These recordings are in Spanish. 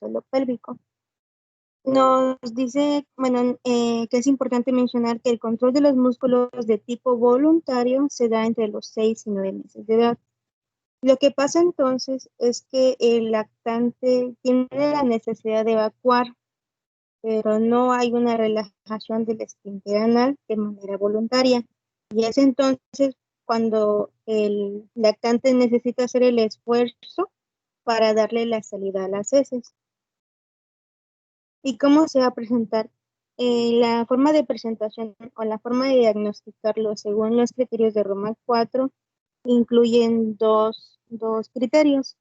suelo pélvico. Nos dice, bueno, que es importante mencionar que el control de los músculos de tipo voluntario se da entre los 6 y 9 meses de edad. Lo que pasa entonces es que el lactante tiene la necesidad de evacuar, pero no hay una relajación del esfínter anal de manera voluntaria. Y es entonces cuando el lactante necesita hacer el esfuerzo para darle la salida a las heces. ¿Y cómo se va a presentar? La forma de presentación o la forma de diagnosticarlo según los criterios de Roma 4 incluyen dos criterios.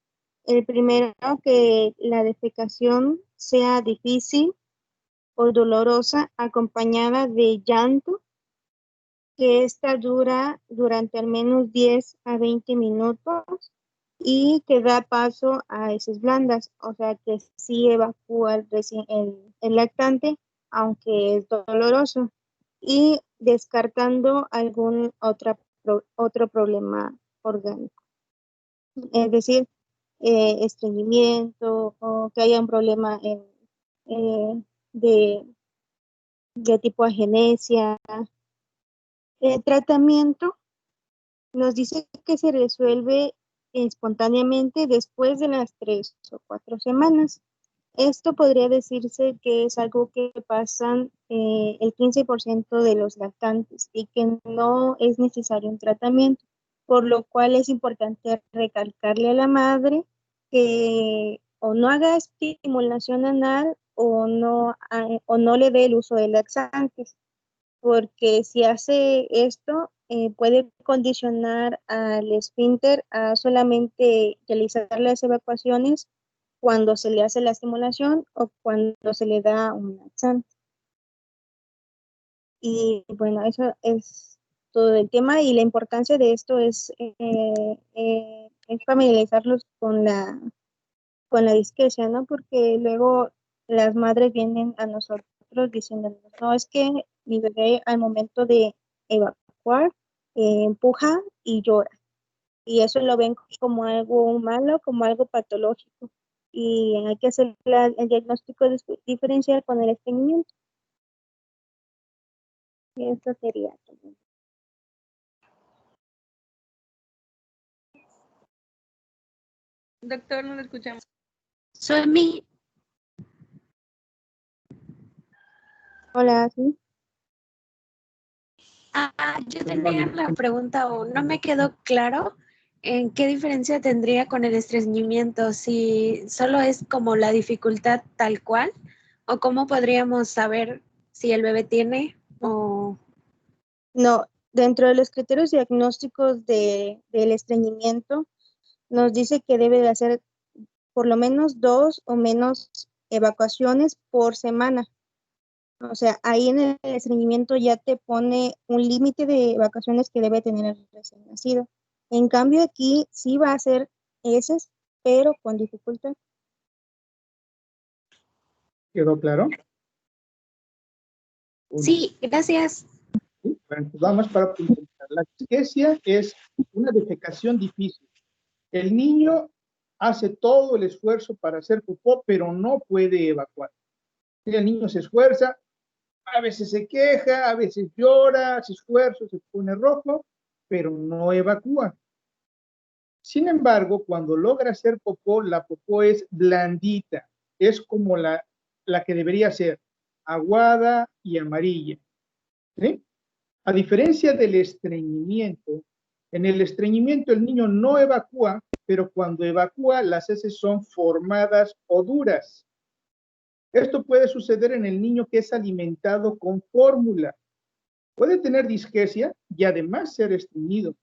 El primero, que la defecación sea difícil o dolorosa, acompañada de llanto, que esta dura durante al menos 10 a 20 minutos y que da paso a heces blandas, o sea que sí evacúa el lactante, aunque es doloroso, y descartando algún otro problema orgánico. Es decir, estreñimiento o que haya un problema de, de tipo agenesia. El tratamiento nos dice que se resuelve espontáneamente después de las 3 o 4 semanas. Esto podría decirse que es algo que pasan el 15% de los lactantes y que no es necesario un tratamiento, por lo cual es importante recalcarle a la madre que o no haga estimulación anal o no le dé el uso de laxantes, porque si hace esto puede condicionar al esfínter a solamente realizar las evacuaciones cuando se le hace la estimulación o cuando se le da un laxante. Y bueno, eso es todo el tema, y la importancia de esto es familiarizarlos con la disquesia, ¿no? Porque luego las madres vienen a nosotros diciéndonos, no, es que mi bebé al momento de evacuar empuja y llora. Y eso lo ven como algo malo, como algo patológico. Y hay que hacer el diagnóstico diferencial con el estreñimiento. Y esto sería todo. Doctor, no lo escuchamos. Soy mi. Hola, ¿sí? Yo tenía la pregunta, o no me quedó claro en qué diferencia tendría con el estreñimiento, si solo es como la dificultad tal cual, o cómo podríamos saber si el bebé tiene o... No, dentro de los criterios diagnósticos del estreñimiento, nos dice que debe de hacer por lo menos 2 o menos evacuaciones por semana. O sea, ahí en el estreñimiento ya te pone un límite de evacuaciones que debe tener el recién nacido. En cambio, aquí sí va a ser heces, pero con dificultad. ¿Quedó claro? Sí, gracias. Bueno, pues vamos para puntualizar. La disquesia es una defecación difícil. El niño hace todo el esfuerzo para hacer popó, pero no puede evacuar. El niño se esfuerza, a veces se queja, a veces llora, hace esfuerzo, se pone rojo, pero no evacúa. Sin embargo, cuando logra hacer popó, la popó es blandita, es como la que debería ser, aguada y amarilla. ¿Sí? A diferencia del estreñimiento, en el estreñimiento el niño no evacúa, pero cuando evacúa las heces son formadas o duras. Esto puede suceder en el niño que es alimentado con fórmula. Puede tener disquesia y además ser estreñido.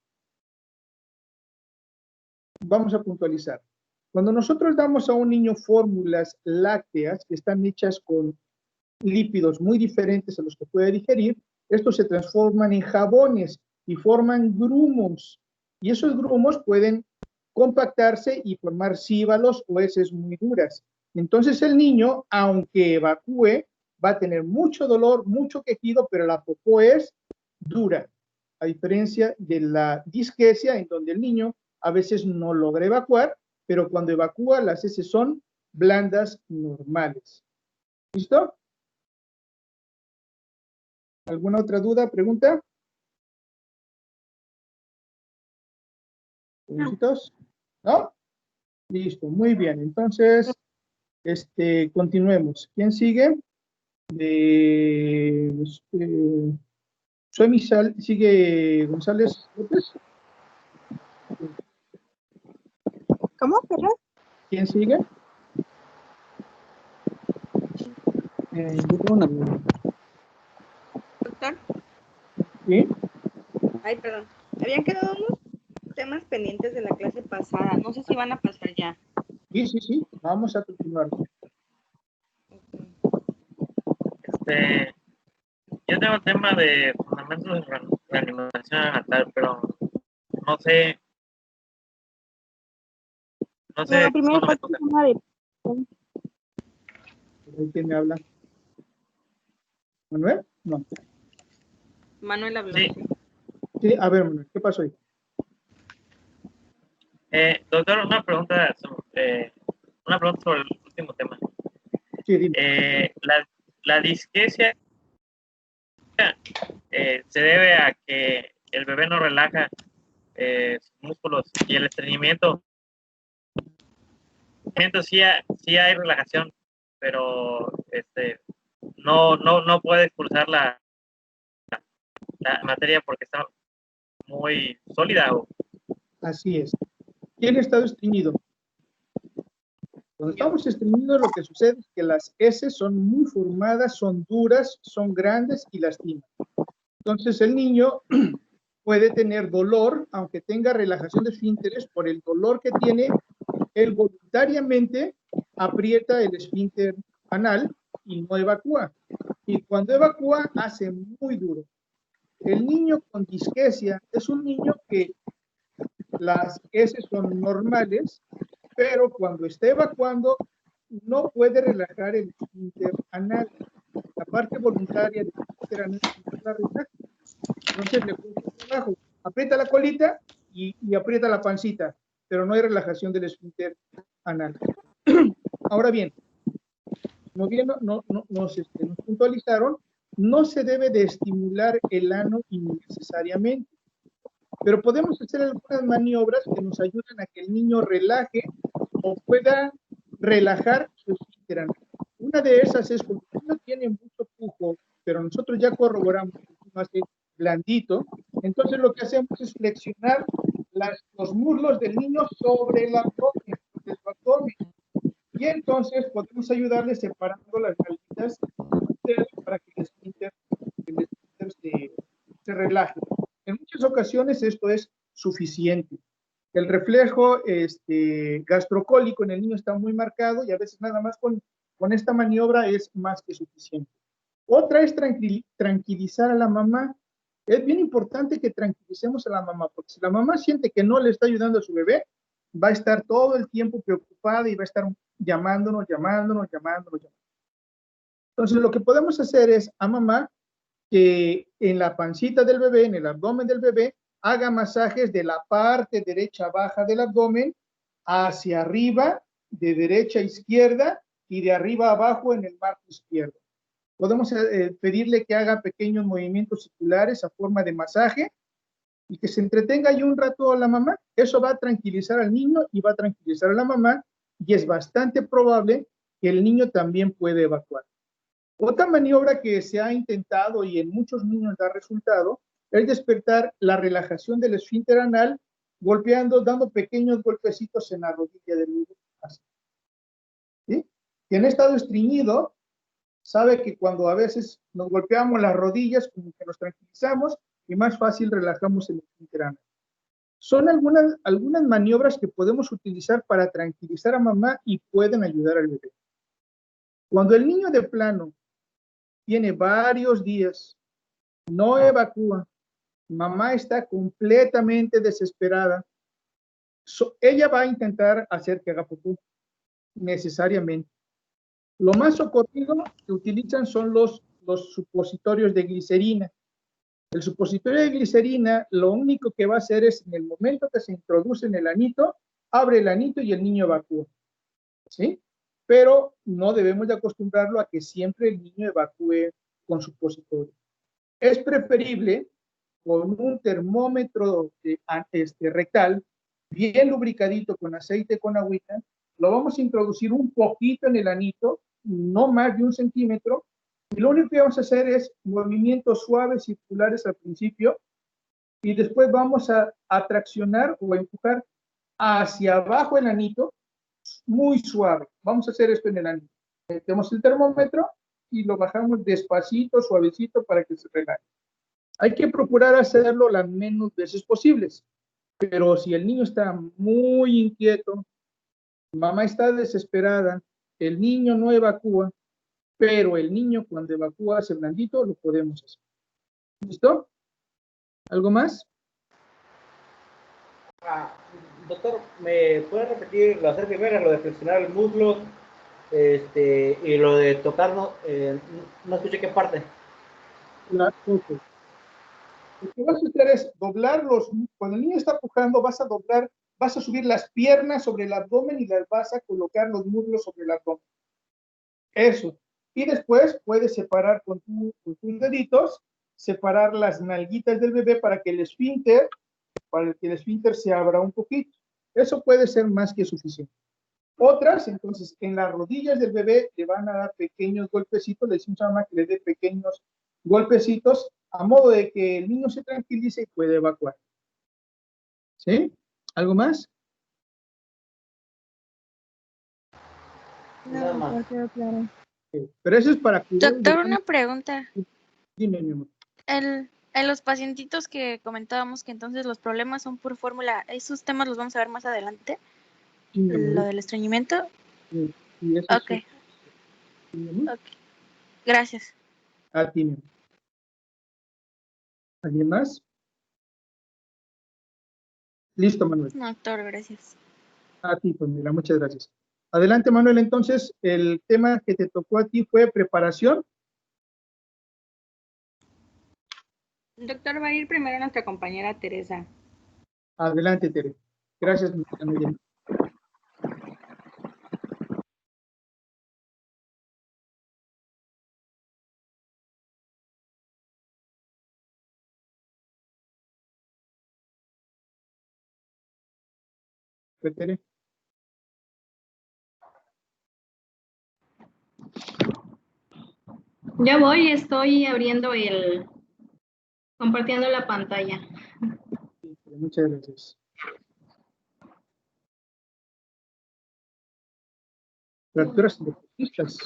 Vamos a puntualizar. Cuando nosotros damos a un niño fórmulas lácteas que están hechas con lípidos muy diferentes a los que puede digerir, estos se transforman en jabones y forman grumos. Y esos grumos pueden compactarse y formar cíbalos o heces muy duras. Entonces el niño, aunque evacúe, va a tener mucho dolor, mucho quejido, pero la popó es dura. A diferencia de la disquesia, en donde el niño a veces no logra evacuar, pero cuando evacúa las heces son blandas normales. ¿Listo? ¿Alguna otra duda, pregunta? ¿Preguntitos? ¿No? Listo, muy bien. Entonces, continuemos. ¿Quién sigue? ¿Sigue González López? ¿Cómo, perdón? ¿Quién sigue? Yo tengo una duda. Doctor, ¿Sí? ay, perdón. Habían quedado unos temas pendientes de la clase pasada. No sé si van a pasar ya. Sí. Vamos a continuar. Yo tengo el tema de fundamentos de reanimación neonatal, pero no sé. No sé. No, primero solo me falta toca. el tema de... ¿Quién me habla? ¿Manuel? No. Manuel habló. Sí. Sí, a ver, Manuel, ¿qué pasó ahí? Doctor, una pregunta sobre el último tema. Sí, dime. La disquesia se debe a que el bebé no relaja sus músculos y el estreñimiento. Sí hay relajación, pero no puede expulsar la materia porque está muy sólida. Así es. ¿Quién ha estado estreñido? Cuando estamos estreñidos, lo que sucede es que las heces son muy formadas, son duras, son grandes y lastiman. Entonces el niño puede tener dolor, aunque tenga relajación de esfínteres, por el dolor que tiene, él voluntariamente aprieta el esfínter anal y no evacúa. Y cuando evacúa, hace muy duro. El niño con disquesia es un niño que las heces son normales, pero cuando está evacuando, no puede relajar el esfínter anal. La parte voluntaria del esfínter anal no la relaja. Entonces le cuesta trabajo. Aprieta la colita y aprieta la pancita, pero no hay relajación del esfínter anal. Ahora bien, como bien nos puntualizaron, no se debe de estimular el ano innecesariamente, pero podemos hacer algunas maniobras que nos ayuden a que el niño relaje o pueda relajar su esfínter anal. Una de esas es cuando el niño tiene mucho pujo, pero nosotros ya corroboramos que el niño hace blandito, entonces lo que hacemos es flexionar los muslos del niño sobre el abdomen, y entonces podemos ayudarle separando las nalguitas para que el esfínter se relaje. En muchas ocasiones esto es suficiente. El reflejo gastrocólico en el niño está muy marcado y a veces nada más con esta maniobra es más que suficiente. Otra es tranquilizar a la mamá. Es bien importante que tranquilicemos a la mamá, porque si la mamá siente que no le está ayudando a su bebé, va a estar todo el tiempo preocupada y va a estar llamándonos. Entonces, lo que podemos hacer es a mamá que en la pancita del bebé, en el abdomen del bebé, haga masajes de la parte derecha baja del abdomen hacia arriba, de derecha a izquierda y de arriba a abajo en el marco izquierdo. Podemos pedirle que haga pequeños movimientos circulares a forma de masaje y que se entretenga ahí un rato a la mamá. Eso va a tranquilizar al niño y va a tranquilizar a la mamá, y es bastante probable que el niño también puede evacuar. Otra maniobra que se ha intentado y en muchos niños da resultado es despertar la relajación del esfínter anal dando pequeños golpecitos en la rodilla del niño. ¿Sí? Quien ha estado estreñido sabe que cuando a veces nos golpeamos las rodillas, como que nos tranquilizamos y más fácil relajamos el esfínter anal. Son algunas maniobras que podemos utilizar para tranquilizar a mamá y pueden ayudar al bebé. Cuando el niño de plano tiene varios días, no evacúa, mamá está completamente desesperada, ella va a intentar hacer que haga popó, necesariamente. Lo más socorrido que utilizan son los supositorios de glicerina. El supositorio de glicerina lo único que va a hacer es, en el momento que se introduce en el anito, abre el anito y el niño evacúa. ¿Sí? pero no debemos de acostumbrarlo a que siempre el niño evacúe con supositorio. Es preferible con un termómetro rectal, bien lubricadito con aceite con agüita, lo vamos a introducir un poquito en el anito, no más de 1 centímetro, y lo único que vamos a hacer es movimientos suaves circulares al principio, y después vamos a traccionar o empujar hacia abajo el anito, muy suave. Vamos a hacer esto en el anito. Metemos el termómetro y lo bajamos despacito, suavecito para que se relaje. Hay que procurar hacerlo las menos veces posibles, pero si el niño está muy inquieto, mamá está desesperada, el niño no evacúa, pero el niño cuando evacúa hace blandito, lo podemos hacer. ¿Listo? ¿Algo más? Doctor, ¿me puede repetir las tres primeras, lo de flexionar el muslo y lo de tocarnos? No escuché qué parte. Okay. Lo que vas a hacer es doblar cuando el niño está pujando, vas a subir las piernas sobre el abdomen y las vas a colocar los muslos sobre el abdomen. Eso. Y después puedes separar con tus deditos, separar las nalguitas del bebé para que el esfínter se abra un poquito. Eso puede ser más que suficiente. Otras, entonces, en las rodillas del bebé le van a dar pequeños golpecitos, le decimos a mamá que le dé pequeños golpecitos, a modo de que el niño se tranquilice y puede evacuar. ¿Sí? ¿Algo más? No, No quedó claro. Pero eso es para cuidar. Doctor, una pregunta. Dime, mi amor. En los pacientitos que comentábamos que entonces los problemas son por fórmula, ¿esos temas los vamos a ver más adelante? Sí, mi amor. Lo del estreñimiento. Sí, eso Ok. sí. Sí, mi amor. Ok. Gracias. A ti, mi amor. ¿Alguien más? Listo, Manuel. No, doctor, gracias. A ti, pues mira, muchas gracias. Adelante, Manuel. Entonces, el tema que te tocó a ti fue preparación. Doctor, va a ir primero nuestra compañera Teresa. Adelante, Tere. Gracias, mi amiga. Tere. Ya voy, estoy compartiendo la pantalla. Muchas gracias. Fracturas deportistas.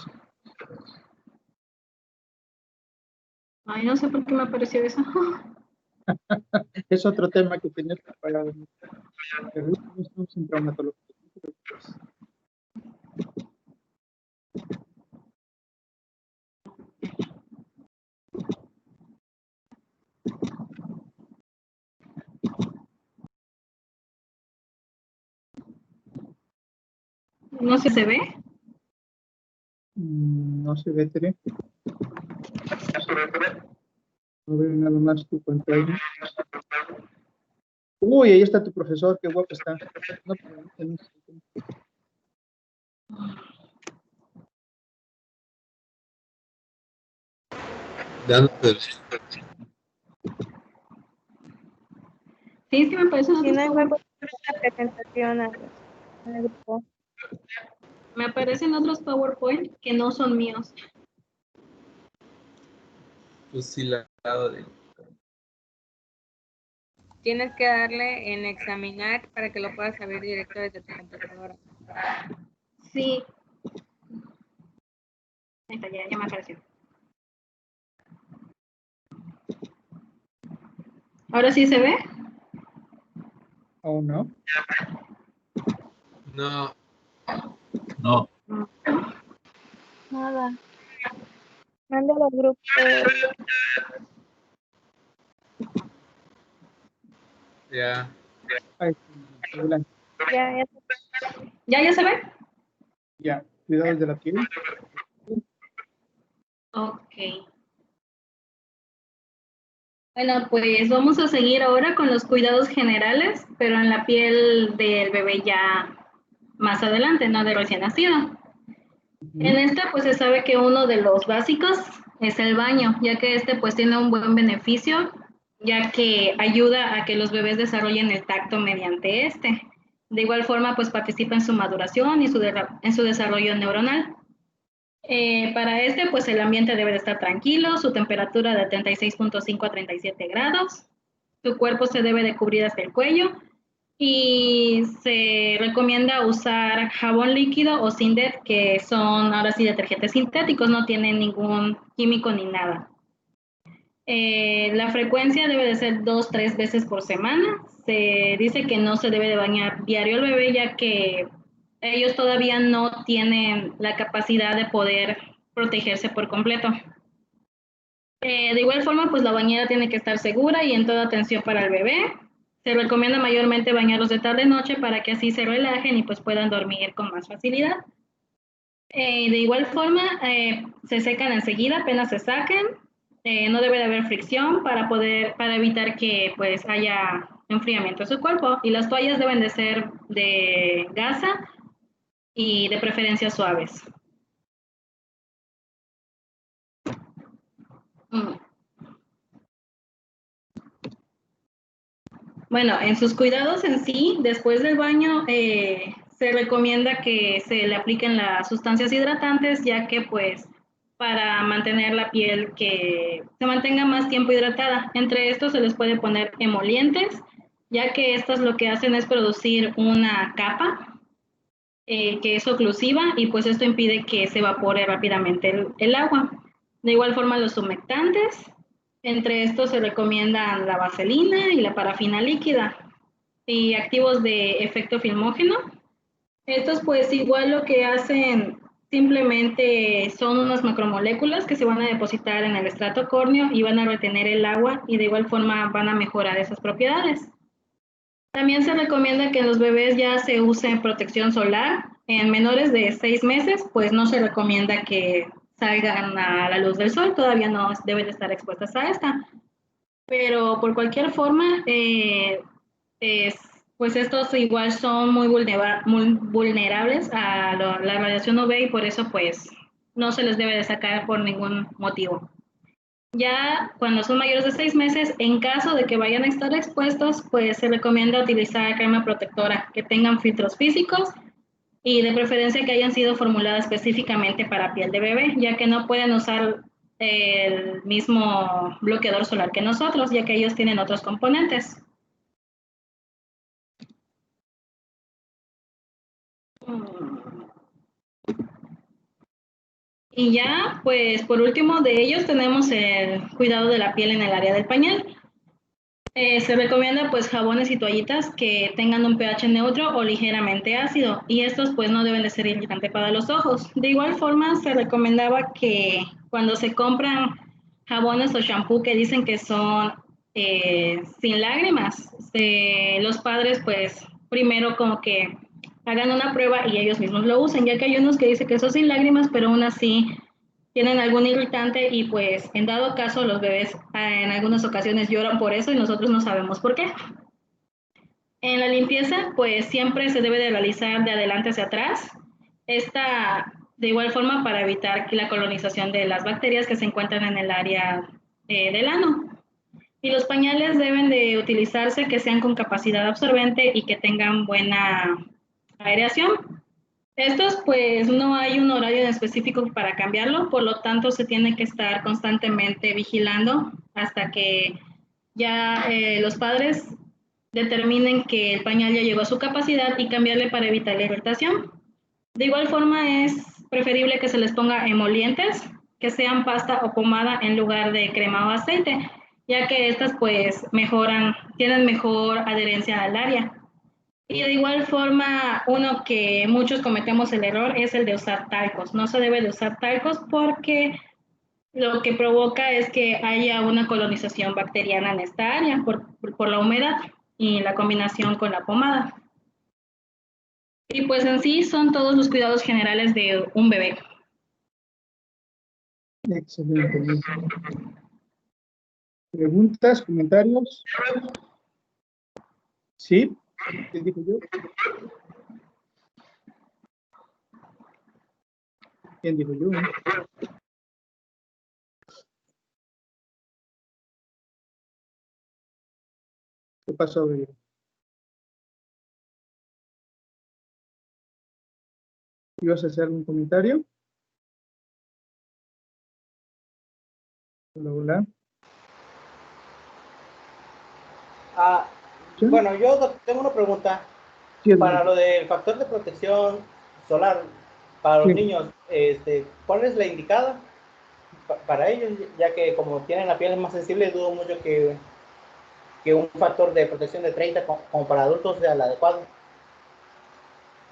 Ay, no sé por qué me apareció eso. Es otro tema que tenía preparado. Pero no estamos en traumatología. ¿No se ve? No se ve, Tere. No veo nada más tu pantalla. Uy, ahí está tu profesor, qué guapo está. No, Sí, es que me aparecen Si no hay otros, huevo, la presentación al grupo. me aparecen otros PowerPoint que no son míos. Fusilado de... Tienes que darle en examinar para que lo puedas abrir directo desde tu computadora. Sí. Ahí está, ya me apareció. ¿Ahora sí se ve? ¿O no? No. No. Nada. Mándalo al grupo. Ya. Ahí, adelante. Ya. ¿Ya se ve? Ya, cuidado de la piel. Ok. Bueno, pues vamos a seguir ahora con los cuidados generales, pero en la piel del bebé ya más adelante, no de recién nacido. En esta pues se sabe que uno de los básicos es el baño, ya que este pues tiene un buen beneficio, ya que ayuda a que los bebés desarrollen el tacto mediante este. De igual forma pues participa en su maduración y en su desarrollo neuronal. Para este pues el ambiente debe de estar tranquilo, su temperatura de 36.5 a 37 grados, su cuerpo se debe de cubrir hasta el cuello, y se recomienda usar jabón líquido o Sindet, que son ahora sí detergentes sintéticos, no tienen ningún químico ni nada. La frecuencia debe de ser 2-3 veces por semana. Se dice que no se debe de bañar diario al bebé, ya que ellos todavía no tienen la capacidad de poder protegerse por completo. De igual forma, pues la bañera tiene que estar segura y en toda atención para el bebé. Se recomienda mayormente bañarlos de tarde-noche para que así se relajen y pues puedan dormir con más facilidad. De igual forma, se secan enseguida, apenas se saquen. No debe de haber fricción para evitar que pues haya enfriamiento de su cuerpo. Y las toallas deben de ser de gasa y de preferencia suaves. Bueno, en sus cuidados en sí, después del baño, se recomienda que se le apliquen las sustancias hidratantes, ya que pues para mantener la piel que se mantenga más tiempo hidratada. Entre estos se les puede poner emolientes, ya que estas lo que hacen es producir una capa que es oclusiva y pues esto impide que se evapore rápidamente el agua. De igual forma los humectantes, entre estos se recomiendan la vaselina y la parafina líquida y activos de efecto filmógeno. Estos pues igual lo que hacen simplemente son unas macromoléculas que se van a depositar en el estrato córneo y van a retener el agua y de igual forma van a mejorar esas propiedades. También se recomienda que en los bebés ya se use protección solar. En menores de 6 meses, pues no se recomienda que salgan a la luz del sol, todavía no deben de estar expuestas a esta. Pero por cualquier forma, pues estos igual son muy vulnerables a la radiación UV y por eso pues no se les debe de sacar por ningún motivo. Ya cuando son mayores de 6 meses, en caso de que vayan a estar expuestos, pues se recomienda utilizar crema protectora que tengan filtros físicos y de preferencia que hayan sido formuladas específicamente para piel de bebé, ya que no pueden usar el mismo bloqueador solar que nosotros, ya que ellos tienen otros componentes. Y ya, pues por último de ellos tenemos el cuidado de la piel en el área del pañal. Se recomienda pues jabones y toallitas que tengan un pH neutro o ligeramente ácido y estos pues no deben de ser irritantes para los ojos. De igual forma se recomendaba que cuando se compran jabones o shampoo que dicen que son sin lágrimas, los padres pues primero como que hagan una prueba y ellos mismos lo usen, ya que hay unos que dicen que son sin lágrimas pero aún así tienen algún irritante y pues en dado caso los bebés en algunas ocasiones lloran por eso y nosotros no sabemos por qué. En la limpieza pues siempre se debe de realizar de adelante hacia atrás. Esta de igual forma para evitar la colonización de las bacterias que se encuentran en el área del ano. Y los pañales deben de utilizarse que sean con capacidad absorbente y que tengan buena aireación. Estos pues no hay un horario en específico para cambiarlo, por lo tanto se tiene que estar constantemente vigilando hasta que ya los padres determinen que el pañal ya llegó a su capacidad y cambiarle para evitar la irritación. De igual forma es preferible que se les ponga emolientes, que sean pasta o pomada en lugar de crema o aceite, ya que estas pues tienen mejor adherencia al área. Y de igual forma, uno que muchos cometemos el error es el de usar talcos. No se debe de usar talcos porque lo que provoca es que haya una colonización bacteriana en esta área por la humedad y la combinación con la pomada. Y pues en sí son todos los cuidados generales de un bebé. Excelente. ¿Preguntas, comentarios? ¿Sí? ¿Qué digo yo? ¿Quién dijo yo? ¿Qué pasó, bebé? ¿Ibas a hacer algún comentario? Hola, hola. ¿Sí? Bueno, yo tengo una pregunta. Sí, para lo del factor de protección solar para los sí. niños, ¿cuál es la indicada para ellos? Ya que como tienen la piel más sensible, dudo mucho que un factor de protección de 30 como para adultos sea el adecuado.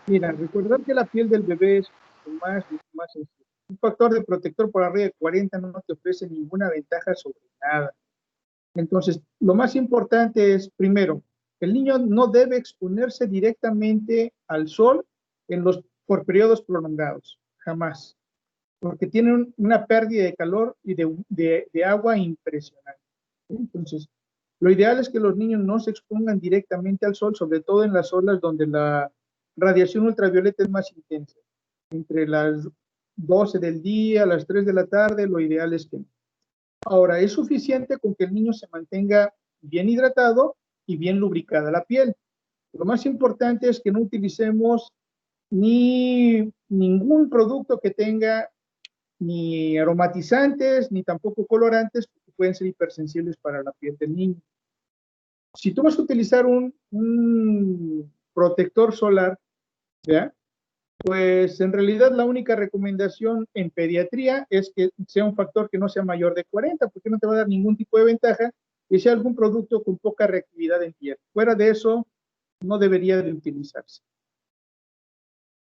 Mira, recordar que la piel del bebé es más sensible. Un factor de protector por arriba de 40 no te ofrece ninguna ventaja sobre nada. Entonces, lo más importante es, primero, el niño no debe exponerse directamente al sol por periodos prolongados, jamás, porque tiene una pérdida de calor y de agua impresionante. Entonces, lo ideal es que los niños no se expongan directamente al sol, sobre todo en las zonas donde la radiación ultravioleta es más intensa. Entre las 12 del día, las 3 de la tarde, lo ideal es que no. Ahora, es suficiente con que el niño se mantenga bien hidratado y bien lubricada la piel. Lo más importante es que no utilicemos ni ningún producto que tenga ni aromatizantes, ni tampoco colorantes, porque pueden ser hipersensibles para la piel del niño. Si tú vas a utilizar un protector solar, ¿ya? Pues en realidad la única recomendación en pediatría es que sea un factor que no sea mayor de 40, porque no te va a dar ningún tipo de ventaja, y sea algún producto con poca reactividad en piel. Fuera de eso, no debería de utilizarse.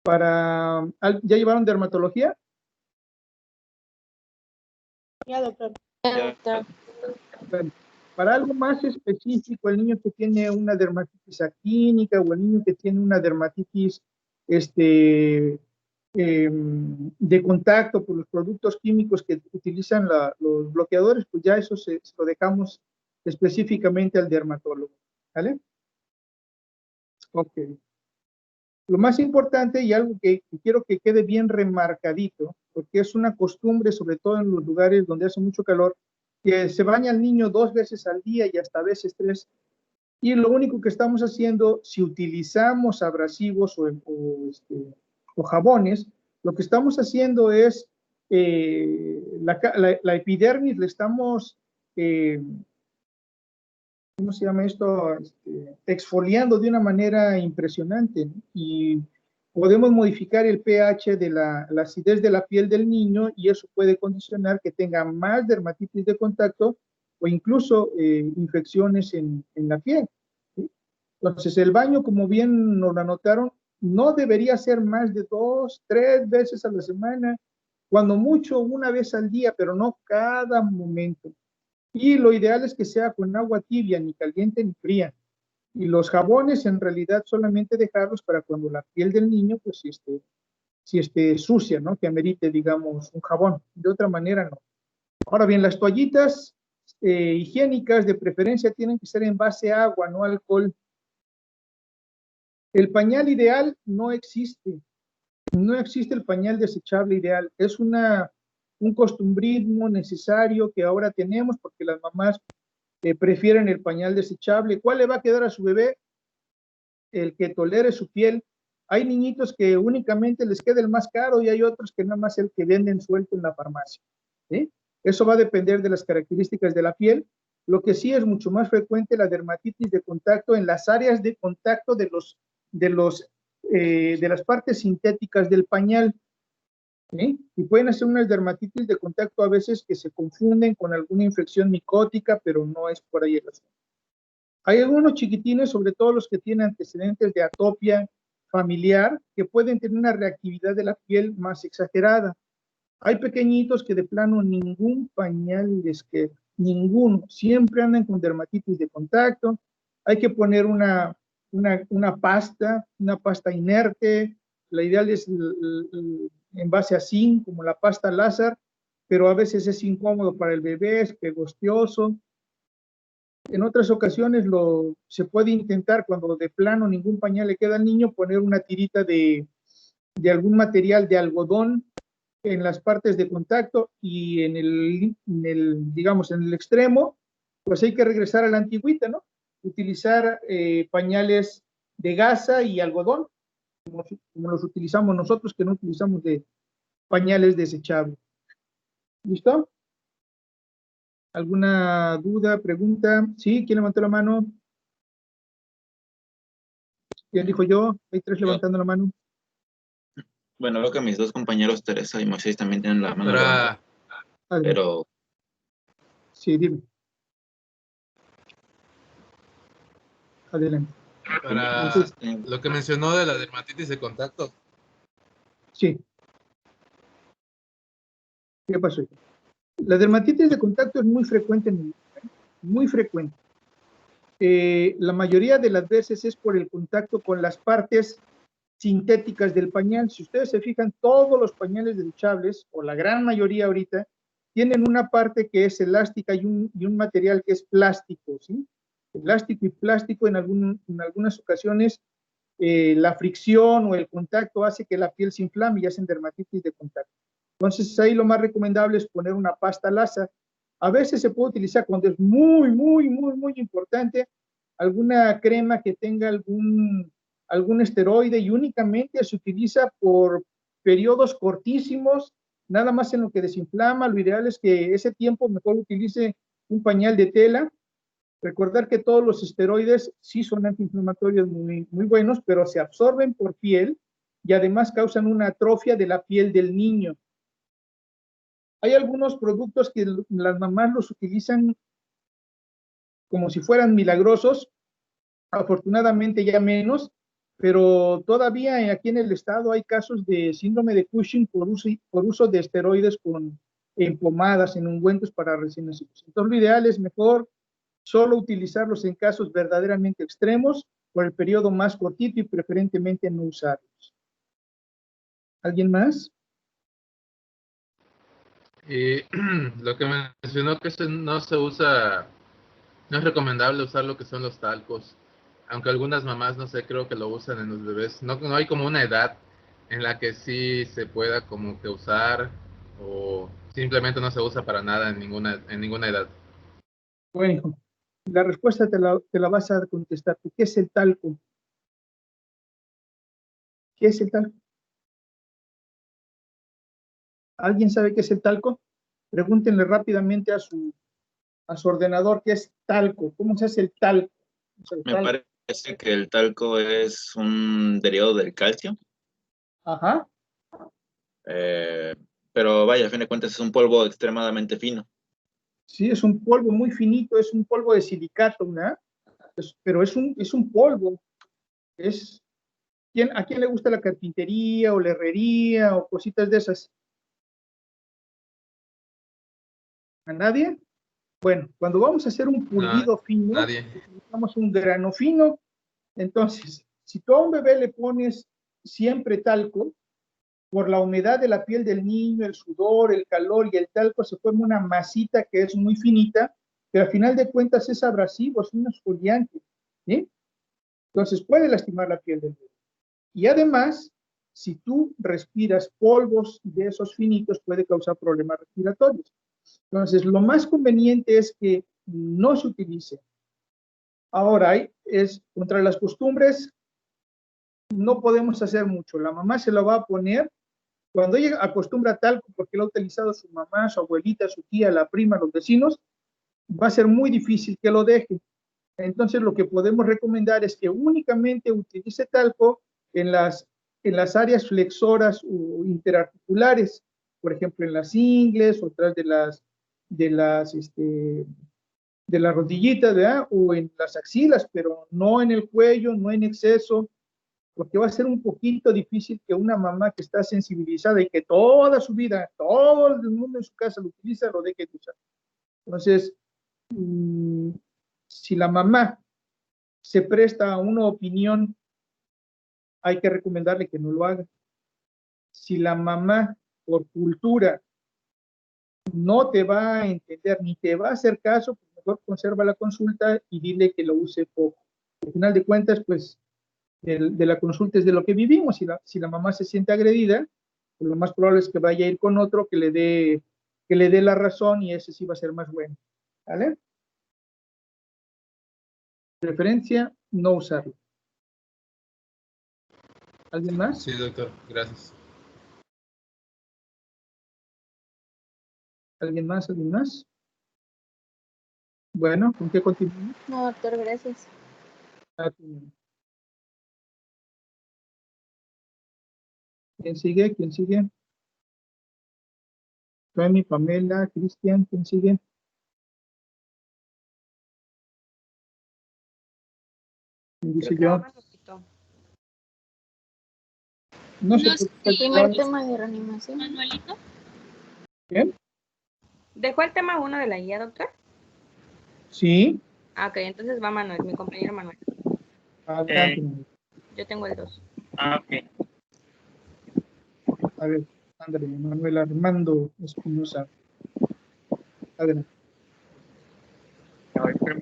¿Ya llevaron dermatología? Ya, doctor. Bueno, para algo más específico, el niño que tiene una dermatitis actínica o el niño que tiene una dermatitis de contacto por los productos químicos que utilizan los bloqueadores, pues ya eso se lo dejamos específicamente al dermatólogo, ¿vale? Ok. Lo más importante y algo que quiero que quede bien remarcadito, porque es una costumbre, sobre todo en los lugares donde hace mucho calor, que se baña al niño 2 veces al día y hasta a veces 3. Y lo único que estamos haciendo, si utilizamos abrasivos o jabones, lo que estamos haciendo es la epidermis le estamos, ¿cómo se llama esto? Exfoliando de una manera impresionante, ¿no? Y podemos modificar el pH de la acidez de la piel del niño y eso puede condicionar que tenga más dermatitis de contacto o incluso infecciones en la piel, ¿sí? Entonces, el baño, como bien nos lo anotaron, no debería ser más de 2, 3 veces a la semana, cuando mucho una vez al día, pero no cada momento. Y lo ideal es que sea con agua tibia, ni caliente ni fría. Y los jabones en realidad solamente dejarlos para cuando la piel del niño, pues si esté sucia, ¿no? Que amerite, digamos, un jabón. De otra manera, no. Ahora bien, las toallitas higiénicas de preferencia tienen que ser en base a agua, no alcohol. El pañal ideal no existe. No existe el pañal desechable ideal. Es un costumbrismo necesario que ahora tenemos porque las mamás prefieren el pañal desechable. ¿Cuál le va a quedar a su bebé? El que tolere su piel. Hay niñitos que únicamente les queda el más caro y hay otros que nada más el que venden suelto en la farmacia, ¿sí? Eso va a depender de las características de la piel. Lo que sí es mucho más frecuente la dermatitis de contacto en las áreas de contacto de las partes sintéticas del pañal, ¿sí? Y pueden hacer unas dermatitis de contacto a veces que se confunden con alguna infección micótica, pero no es por ahí el asunto. Hay algunos chiquitines, sobre todo los que tienen antecedentes de atopia familiar, que pueden tener una reactividad de la piel más exagerada. Hay pequeñitos que de plano ningún pañal les queda, ninguno. Siempre andan con dermatitis de contacto. Hay que poner una pasta inerte. La ideal es en base a zinc, como la pasta Lázaro, pero a veces es incómodo para el bebé, es pegostioso. En otras ocasiones se puede intentar, cuando de plano ningún pañal le queda al niño, poner una tirita de algún material de algodón en las partes de contacto y digamos, en el extremo, pues hay que regresar a la antigüita, ¿no? Utilizar pañales de gasa y algodón, como los utilizamos nosotros, que no utilizamos de pañales desechables. ¿Listo? ¿Alguna duda, pregunta? ¿Sí? ¿Quién levantó la mano? ¿Quién dijo yo? Hay 3 levantando la mano. Bueno, veo que mis 2 compañeros, Teresa y Moisés, también tienen la mano levantada. Pero... Sí, dime. Adelante. Para Entonces, lo que mencionó de la dermatitis de contacto. Sí. ¿Qué pasó? La dermatitis de contacto es muy frecuente en el niño, muy frecuente. La mayoría de las veces es por el contacto con las partes sintéticas del pañal. Si ustedes se fijan, todos los pañales desechables, o la gran mayoría ahorita, tienen una parte que es elástica y un material que es plástico, ¿sí? Elástico y plástico, en algunas ocasiones la fricción o el contacto hace que la piel se inflame y hacen dermatitis de contacto. Entonces ahí lo más recomendable es poner una pasta lasa. A veces se puede utilizar cuando es muy importante, alguna crema que tenga algún esteroide, y únicamente se utiliza por periodos cortísimos, nada más en lo que desinflama. Lo ideal es que ese tiempo mejor utilice un pañal de tela. Recordar que todos los esteroides sí son antiinflamatorios muy buenos, pero se absorben por piel y además causan una atrofia de la piel del niño. Hay algunos productos que las mamás los utilizan como si fueran milagrosos, afortunadamente ya menos, pero todavía aquí en el estado hay casos de síndrome de Cushing por uso de esteroides en pomadas, en ungüentos para recién nacidos. Entonces lo ideal es mejor solo utilizarlos en casos verdaderamente extremos, por el periodo más cortito y preferentemente no usarlos. ¿Alguien más? Y lo que mencionó que no se usa, no es recomendable usar lo que son los talcos, aunque algunas mamás, no sé, creo que lo usan en los bebés. No hay como una edad en la que sí se pueda como que usar, o simplemente no se usa para nada en ninguna edad. Bueno, la respuesta te la vas a contestar. ¿Qué es el talco? ¿Qué es el talco? ¿Alguien sabe qué es el talco? Pregúntenle rápidamente a su ordenador qué es talco. ¿Cómo se hace el talco? Me parece que el talco es un derivado del calcio. Ajá. Pero vaya, a fin de cuentas es un polvo extremadamente fino. Sí, es un polvo muy finito, es un polvo de silicato, ¿no? Pero es un polvo. ¿A quién le gusta la carpintería o la herrería o cositas de esas? ¿A nadie? Bueno, cuando vamos a hacer un pulido fino, utilizamos un grano fino. Entonces, si tú a un bebé le pones siempre talco, por la humedad de la piel del niño, el sudor, el calor y el talco, se forma una masita que es muy finita, pero al final de cuentas es abrasivo, es un exfoliante, ¿sí? Entonces puede lastimar la piel del bebé. Y además, si tú respiras polvos de esos finitos, puede causar problemas respiratorios. Entonces, lo más conveniente es que no se utilice. Ahora, es contra las costumbres, no podemos hacer mucho. La mamá se lo va a poner cuando ella acostumbra talco, porque lo ha utilizado su mamá, su abuelita, su tía, la prima, los vecinos, va a ser muy difícil que lo deje. Entonces, lo que podemos recomendar es que únicamente utilice talco en las áreas flexoras o interarticulares, por ejemplo, en las ingles, o atrás de las rodillitas, ¿verdad? O en las axilas, pero no en el cuello, no en exceso, porque va a ser un poquito difícil que una mamá que está sensibilizada y que toda su vida, todo el mundo en su casa lo utiliza, lo deje de usar. Entonces, si la mamá se presta a una opinión, hay que recomendarle que no lo haga. Si la mamá, por cultura, no te va a entender ni te va a hacer caso, pues mejor conserva la consulta y dile que lo use poco. Al final de cuentas, pues, de la consulta es de lo que vivimos. Si la mamá se siente agredida, lo más probable es que vaya a ir con otro que le dé la razón y ese sí va a ser más bueno. ¿Vale? Preferencia, no usarlo. ¿Alguien más? Sí, doctor, gracias. ¿Alguien más? ¿Alguien más? Bueno, ¿con qué continuamos? No, doctor, gracias. ¿Quién sigue? ¿Quién sigue? Fanny, Pamela, Cristian, ¿quién sigue? ¿Quién dice yo? No sé. El primer tema de reanimación. ¿Manuelito? ¿Quién? ¿Dejó el tema 1 de la guía, doctor? Sí. Ah, ok, entonces va Manuel, mi compañero Manuel. Yo tengo el 2. Ok. A ver, ándale, Manuel Armando Espinosa. Adelante.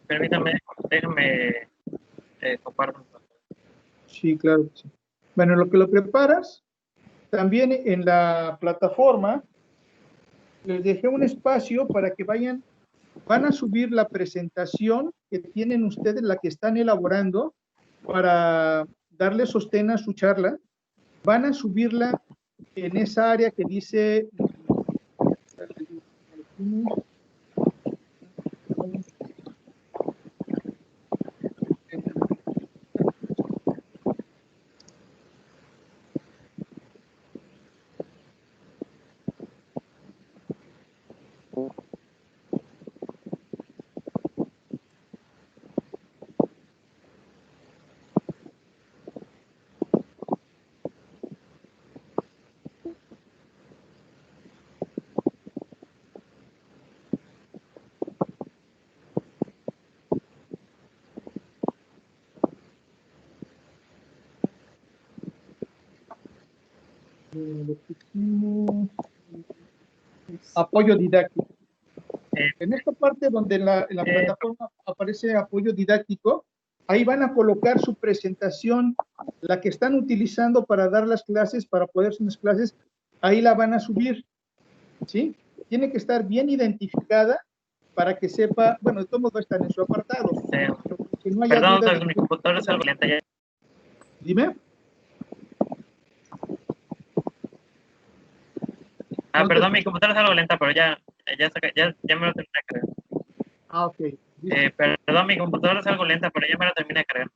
Permítame, déjame compartir. Sí, claro que sí. Bueno, lo que lo preparas, también en la plataforma, les dejé un espacio para que van a subir la presentación que tienen ustedes, la que están elaborando, para darle sostén a su charla. Van a subirla en esa área que dice... apoyo didáctico. En esta parte donde en la plataforma aparece apoyo didáctico, ahí van a colocar su presentación, la que están utilizando para dar las clases, para poder hacer las clases, ahí la van a subir, ¿sí? Tiene que estar bien identificada para que sepa, bueno, de todos modos va a estar en su apartado. Que no haya Perdón, duda de mi computadora es algo lenta ya. Dime. Perdón, mi computadora es algo lenta, pero ya me lo terminé de cargar. Ok. Perdón, mi computadora es algo lenta, pero ya me lo terminé de cargar.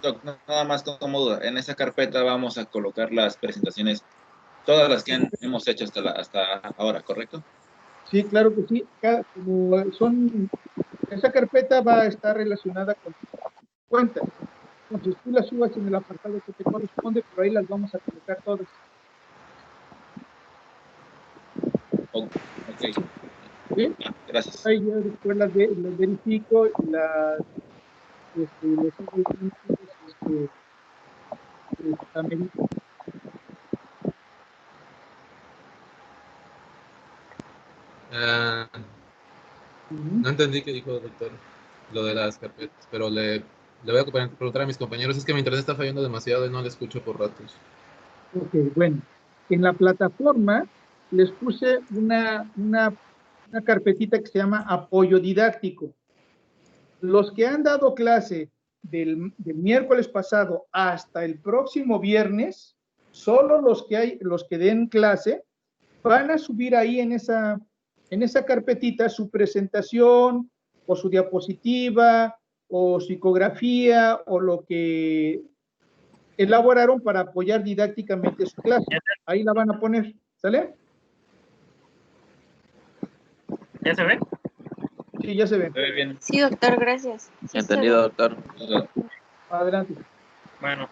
Doc, nada más como duda, en esa carpeta vamos a colocar las presentaciones, todas las que hemos hecho hasta ahora, ¿correcto? Sí, claro que sí. Esa carpeta va a estar relacionada con tu cuenta. Entonces tú las subas en el apartado que te corresponde, pero ahí las vamos a colocar todas. Ok. ¿Sí? Gracias. Ahí yo después las verifico y las amerito. No entendí qué dijo, doctor, lo de las carpetas, pero le voy a preguntar a mis compañeros, es que mi internet está fallando demasiado y no le escucho por ratos. Ok, bueno. En la plataforma les puse una carpetita que se llama apoyo didáctico. Los que han dado clase del miércoles pasado hasta el próximo viernes, solo los que den clase van a subir ahí en esa carpetita su presentación o su diapositiva o psicografía o lo que elaboraron para apoyar didácticamente su clase. Ahí la van a poner, ¿sale? ¿Ya se ve? Sí, ya se ve. Se ve bien. Sí, doctor, gracias. Sí, Entendido, doctor. Adelante. Bueno.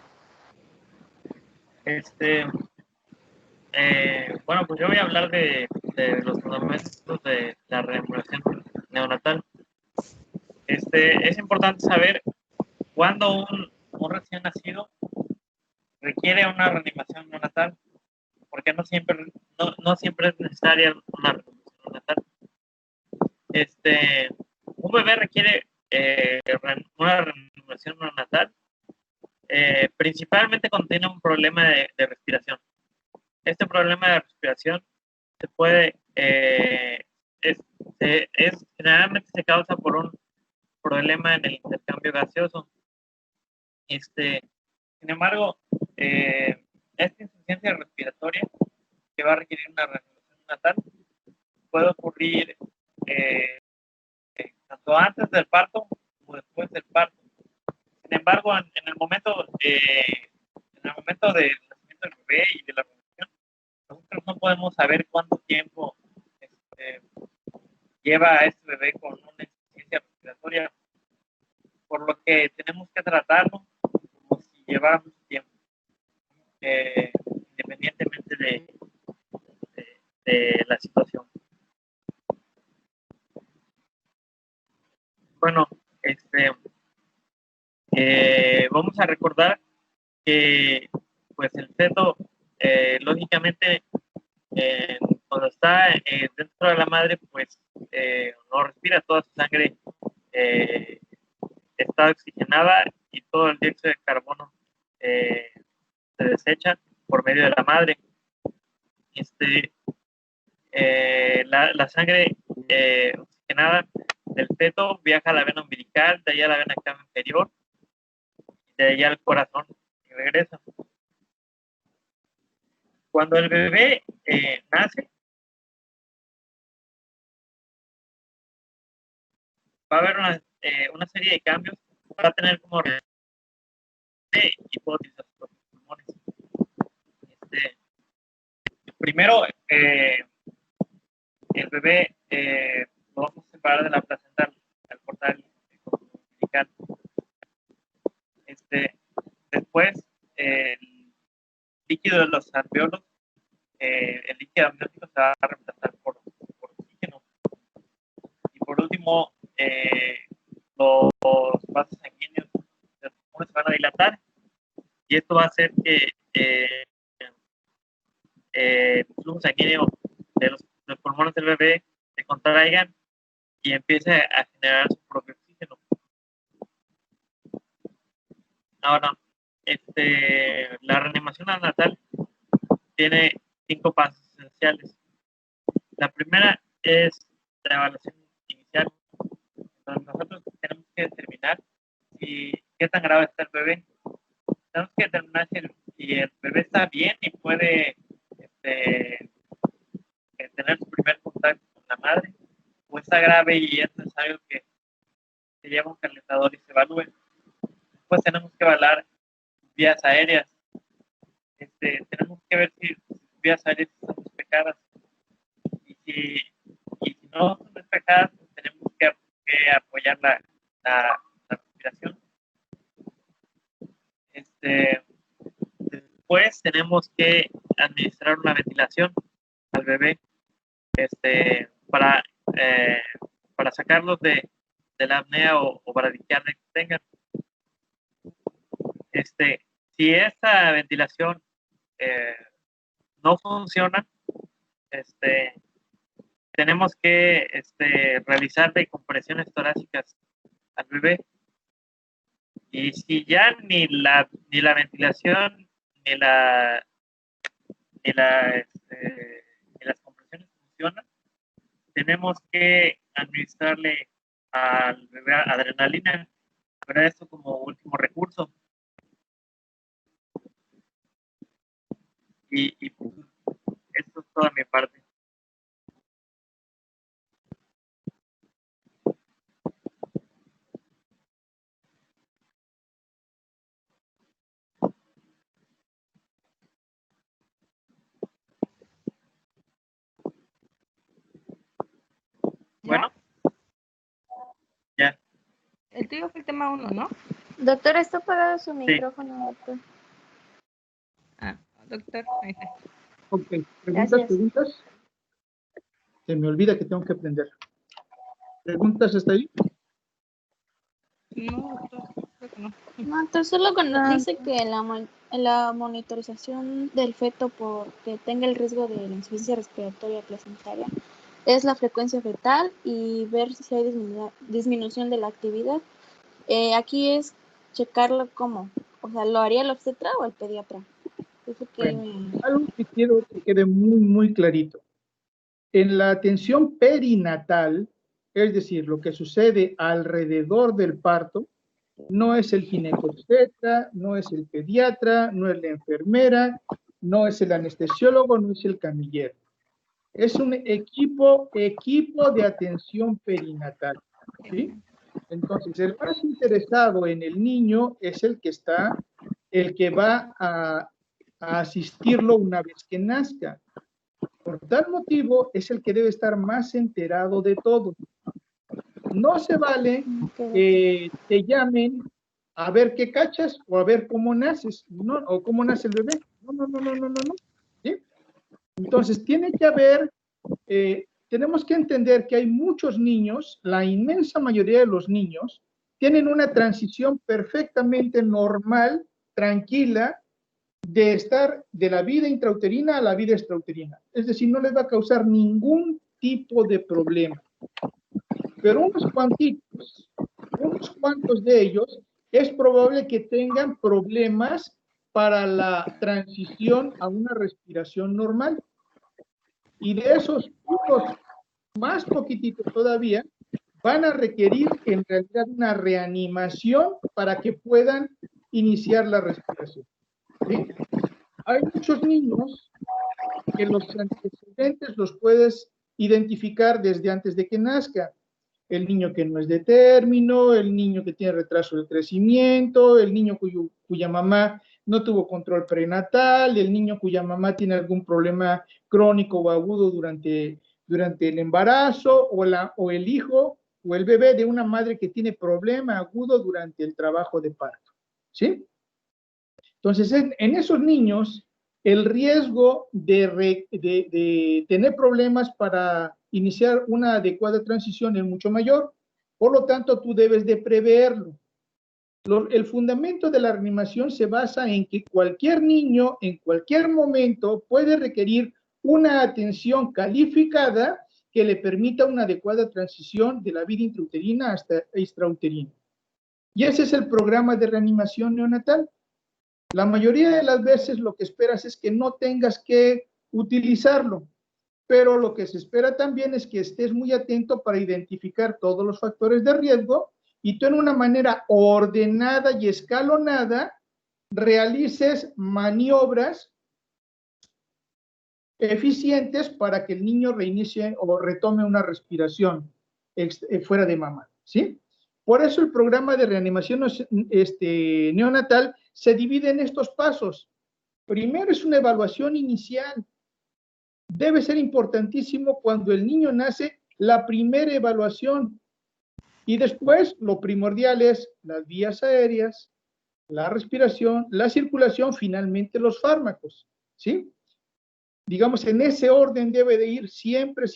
Bueno, pues yo voy a hablar de los fundamentos de la reanimación neonatal. Es importante saber cuándo un recién nacido requiere una reanimación neonatal porque no siempre es necesaria una renovación neonatal. Un bebé requiere una renovación neonatal, principalmente cuando tiene un problema de respiración. Este problema de respiración se puede, generalmente se causa por un problema en el intercambio gaseoso. Sin embargo, esta insuficiencia respiratoria que va a requerir una renovación neonatal puede ocurrir tanto antes del parto como después del parto. Sin embargo, en el momento del nacimiento del bebé y de la renovación, nosotros no podemos saber cuánto tiempo lleva a este bebé con una insuficiencia respiratoria, por lo que tenemos que tratarlo como si llevara mucho tiempo, independientemente de la situación. Bueno, vamos a recordar que pues el feto, lógicamente, cuando está dentro de la madre, pues no respira, toda su sangre está oxigenada y todo el dióxido de carbono se desecha por medio de la madre. La sangre oxigenada del feto viaja a la vena umbilical, de ahí a la vena cava inferior, de ahí al corazón y regresa. Cuando el bebé nace, va a haber una serie de cambios. Va a tener como y puede utilizar sus propios pulmones. Primero, el bebé lo vamos a separar de la placenta al cortar el cordón umbilical. Después, el líquido de los alveolos, el líquido amniótico se va a reemplazar por oxígeno. Y por último, los vasos sanguíneos de los pulmones se van a dilatar, y esto va a hacer que el flujo sanguíneo de los pulmones del bebé se contraigan y empiece a generar su propio oxígeno. Ahora, la reanimación neonatal tiene 5 pasos esenciales. La primera es la evaluación inicial, donde nosotros tenemos que determinar qué tan grave está el bebé. Tenemos que determinar si el bebé está bien y puede tener su primer contacto con la madre, o está grave y es necesario que se lleve un calentador y se evalúe. Después tenemos que evaluar vías aéreas. Tenemos que ver si sus vías aéreas están despejadas, y si no son despejadas, pues tenemos que apoyar la respiración. Después tenemos que administrar una ventilación al bebé para sacarlos de la apnea o bradicardia que tengan. Si esta ventilación no funciona, tenemos que realizar decompresiones torácicas al bebé. Y si ya ni la ventilación ni las compresiones funcionan, tenemos que administrarle al bebé adrenalina, pero esto como último recurso. Y esto es toda mi parte. Bueno, ya. El tuyo fue el tema 1, ¿no? Doctor, está apagado su micrófono, doctor. Ah, doctor, ahí está. Ok, Gracias. preguntas. Se me olvida que tengo que aprender. ¿Preguntas hasta ahí? No, doctor, creo que no. No, entonces solo cuando dice que en la monitorización del feto porque tenga el riesgo de la insuficiencia respiratoria placentaria es la frecuencia fetal y ver si hay disminución de la actividad. Aquí es checarlo cómo, o sea, ¿lo haría el obstetra o el pediatra? Eso que Bueno, algo que quiero que quede muy, muy clarito. En la atención perinatal, es decir, lo que sucede alrededor del parto, no es el ginecobstetra, no es el pediatra, no es la enfermera, no es el anestesiólogo, no es el camillero. Es un equipo de atención perinatal, ¿sí? Entonces, el más interesado en el niño es el que va a asistirlo una vez que nazca. Por tal motivo, es el que debe estar más enterado de todo. No se vale que te llamen a ver qué cachas o a ver cómo naces, ¿no? O cómo nace el bebé. No. ¿Sí? Entonces, tiene que haber, tenemos que entender que hay muchos niños, la inmensa mayoría de los niños, tienen una transición perfectamente normal, tranquila, de estar de la vida intrauterina a la vida extrauterina. Es decir, no les va a causar ningún tipo de problema. Pero unos cuantos de ellos, es probable que tengan problemas para la transición a una respiración normal. Y de esos unos más poquititos todavía, van a requerir en realidad una reanimación para que puedan iniciar la respiración. ¿Sí? Hay muchos niños que los antecedentes los puedes identificar desde antes de que nazca. El niño que no es de término, el niño que tiene retraso de crecimiento, el niño cuya mamá no tuvo control prenatal, el niño cuya mamá tiene algún problema crónico o agudo durante el embarazo, o el hijo o el bebé de una madre que tiene problema agudo durante el trabajo de parto. ¿Sí? Entonces, en esos niños, el riesgo de tener problemas para iniciar una adecuada transición es mucho mayor. Por lo tanto, tú debes de preverlo. El fundamento de la reanimación se basa en que cualquier niño, en cualquier momento, puede requerir una atención calificada que le permita una adecuada transición de la vida intrauterina hasta extrauterina. Y ese es el programa de reanimación neonatal. La mayoría de las veces lo que esperas es que no tengas que utilizarlo, pero lo que se espera también es que estés muy atento para identificar todos los factores de riesgo y tú en una manera ordenada y escalonada realices maniobras eficientes para que el niño reinicie o retome una respiración fuera de mamá, ¿sí? Por eso el programa de reanimación neonatal se divide en estos pasos. Primero es una evaluación inicial. Debe ser importantísimo cuando el niño nace la primera evaluación. Y después lo primordial es las vías aéreas, la respiración, la circulación, finalmente los fármacos, ¿sí? Digamos, en ese orden debe de ir siempre.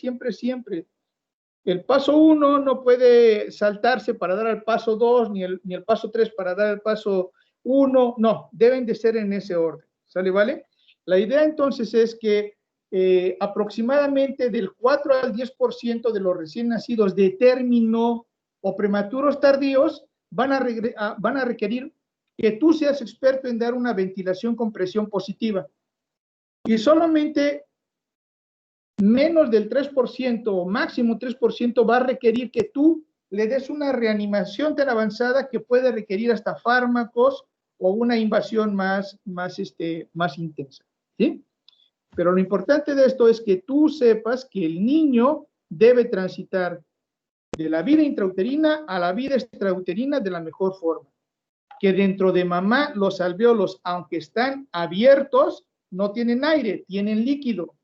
El paso 1 no puede saltarse para dar al paso 2, ni el paso 3 para dar al paso 1, no, deben de ser en ese orden, ¿sale, vale? La idea entonces es que aproximadamente del 4 al 10% de los recién nacidos de término o prematuros tardíos van a requerir que tú seas experto en dar una ventilación con presión positiva. Y solamente menos del 3% o máximo 3% va a requerir que tú le des una reanimación tan avanzada que puede requerir hasta fármacos o una invasión más intensa, ¿sí? Pero lo importante de esto es que tú sepas que el niño debe transitar de la vida intrauterina a la vida extrauterina de la mejor forma. Que dentro de mamá los alvéolos, aunque están abiertos, no tienen aire, tienen líquido.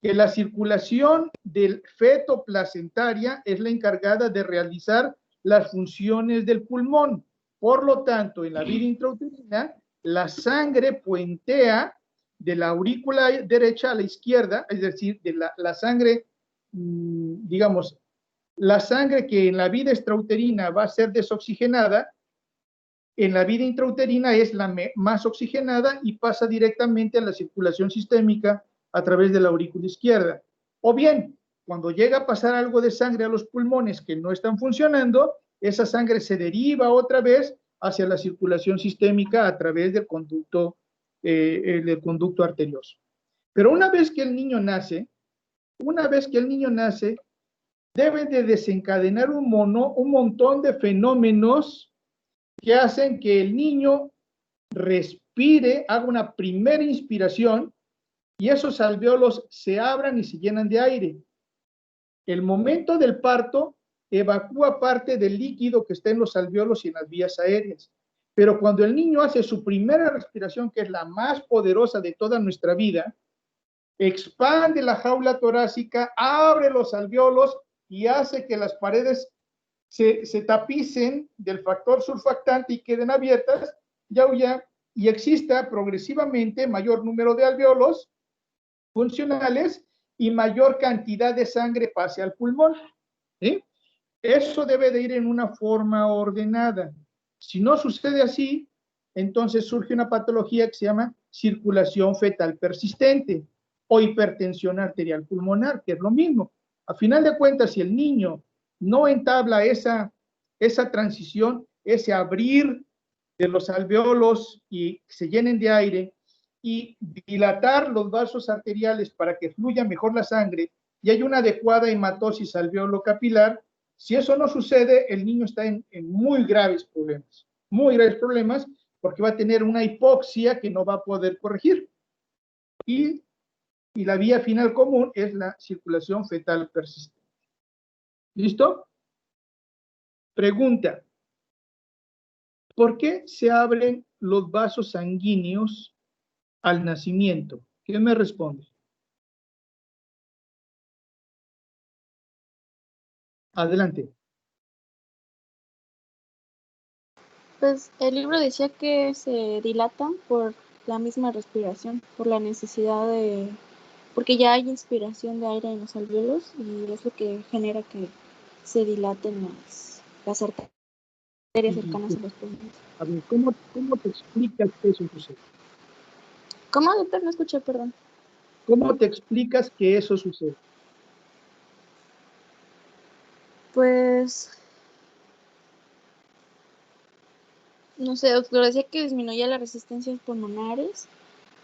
Que la circulación del feto placentaria es la encargada de realizar las funciones del pulmón. Por lo tanto, en la vida intrauterina, la sangre puentea de la aurícula derecha a la izquierda, es decir, de la sangre, digamos, la sangre que en la vida extrauterina va a ser desoxigenada, en la vía intrauterina es la más oxigenada y pasa directamente a la circulación sistémica a través de la aurícula izquierda. O bien, cuando llega a pasar algo de sangre a los pulmones que no están funcionando, esa sangre se deriva otra vez hacia la circulación sistémica a través del conducto arterioso. Pero una vez que el niño nace, debe de desencadenar un montón de fenómenos que hacen que el niño respire, haga una primera inspiración y esos alvéolos se abran y se llenan de aire. El momento del parto evacúa parte del líquido que está en los alvéolos y en las vías aéreas. Pero cuando el niño hace su primera respiración, que es la más poderosa de toda nuestra vida, expande la jaula torácica, abre los alvéolos y hace que las paredes se tapicen del factor surfactante y queden abiertas, y exista progresivamente mayor número de alvéolos funcionales y mayor cantidad de sangre pase al pulmón. ¿Sí? Eso debe de ir en una forma ordenada. Si no sucede así, entonces surge una patología que se llama circulación fetal persistente o hipertensión arterial pulmonar, que es lo mismo. A final de cuentas, si el niño no entabla esa transición, ese abrir de los alvéolos y se llenen de aire y dilatar los vasos arteriales para que fluya mejor la sangre y hay una adecuada hematosis alveolo-capilar, si eso no sucede, el niño está en muy graves problemas, porque va a tener una hipoxia que no va a poder corregir. Y la vía final común es la circulación fetal persistente. ¿Listo? Pregunta. ¿Por qué se abren los vasos sanguíneos al nacimiento? ¿Quién me responde? Adelante. Pues el libro decía que se dilatan por la misma respiración, por la necesidad de, porque ya hay inspiración de aire en los alvéolos y es lo que genera que se dilaten las arterias cercanas a los pulmones. A ver, ¿cómo te explicas que eso sucede? ¿Cómo, doctor? No escuché, perdón. ¿Cómo te explicas que eso sucede? Pues, no sé, doctor, decía que disminuía las resistencias pulmonares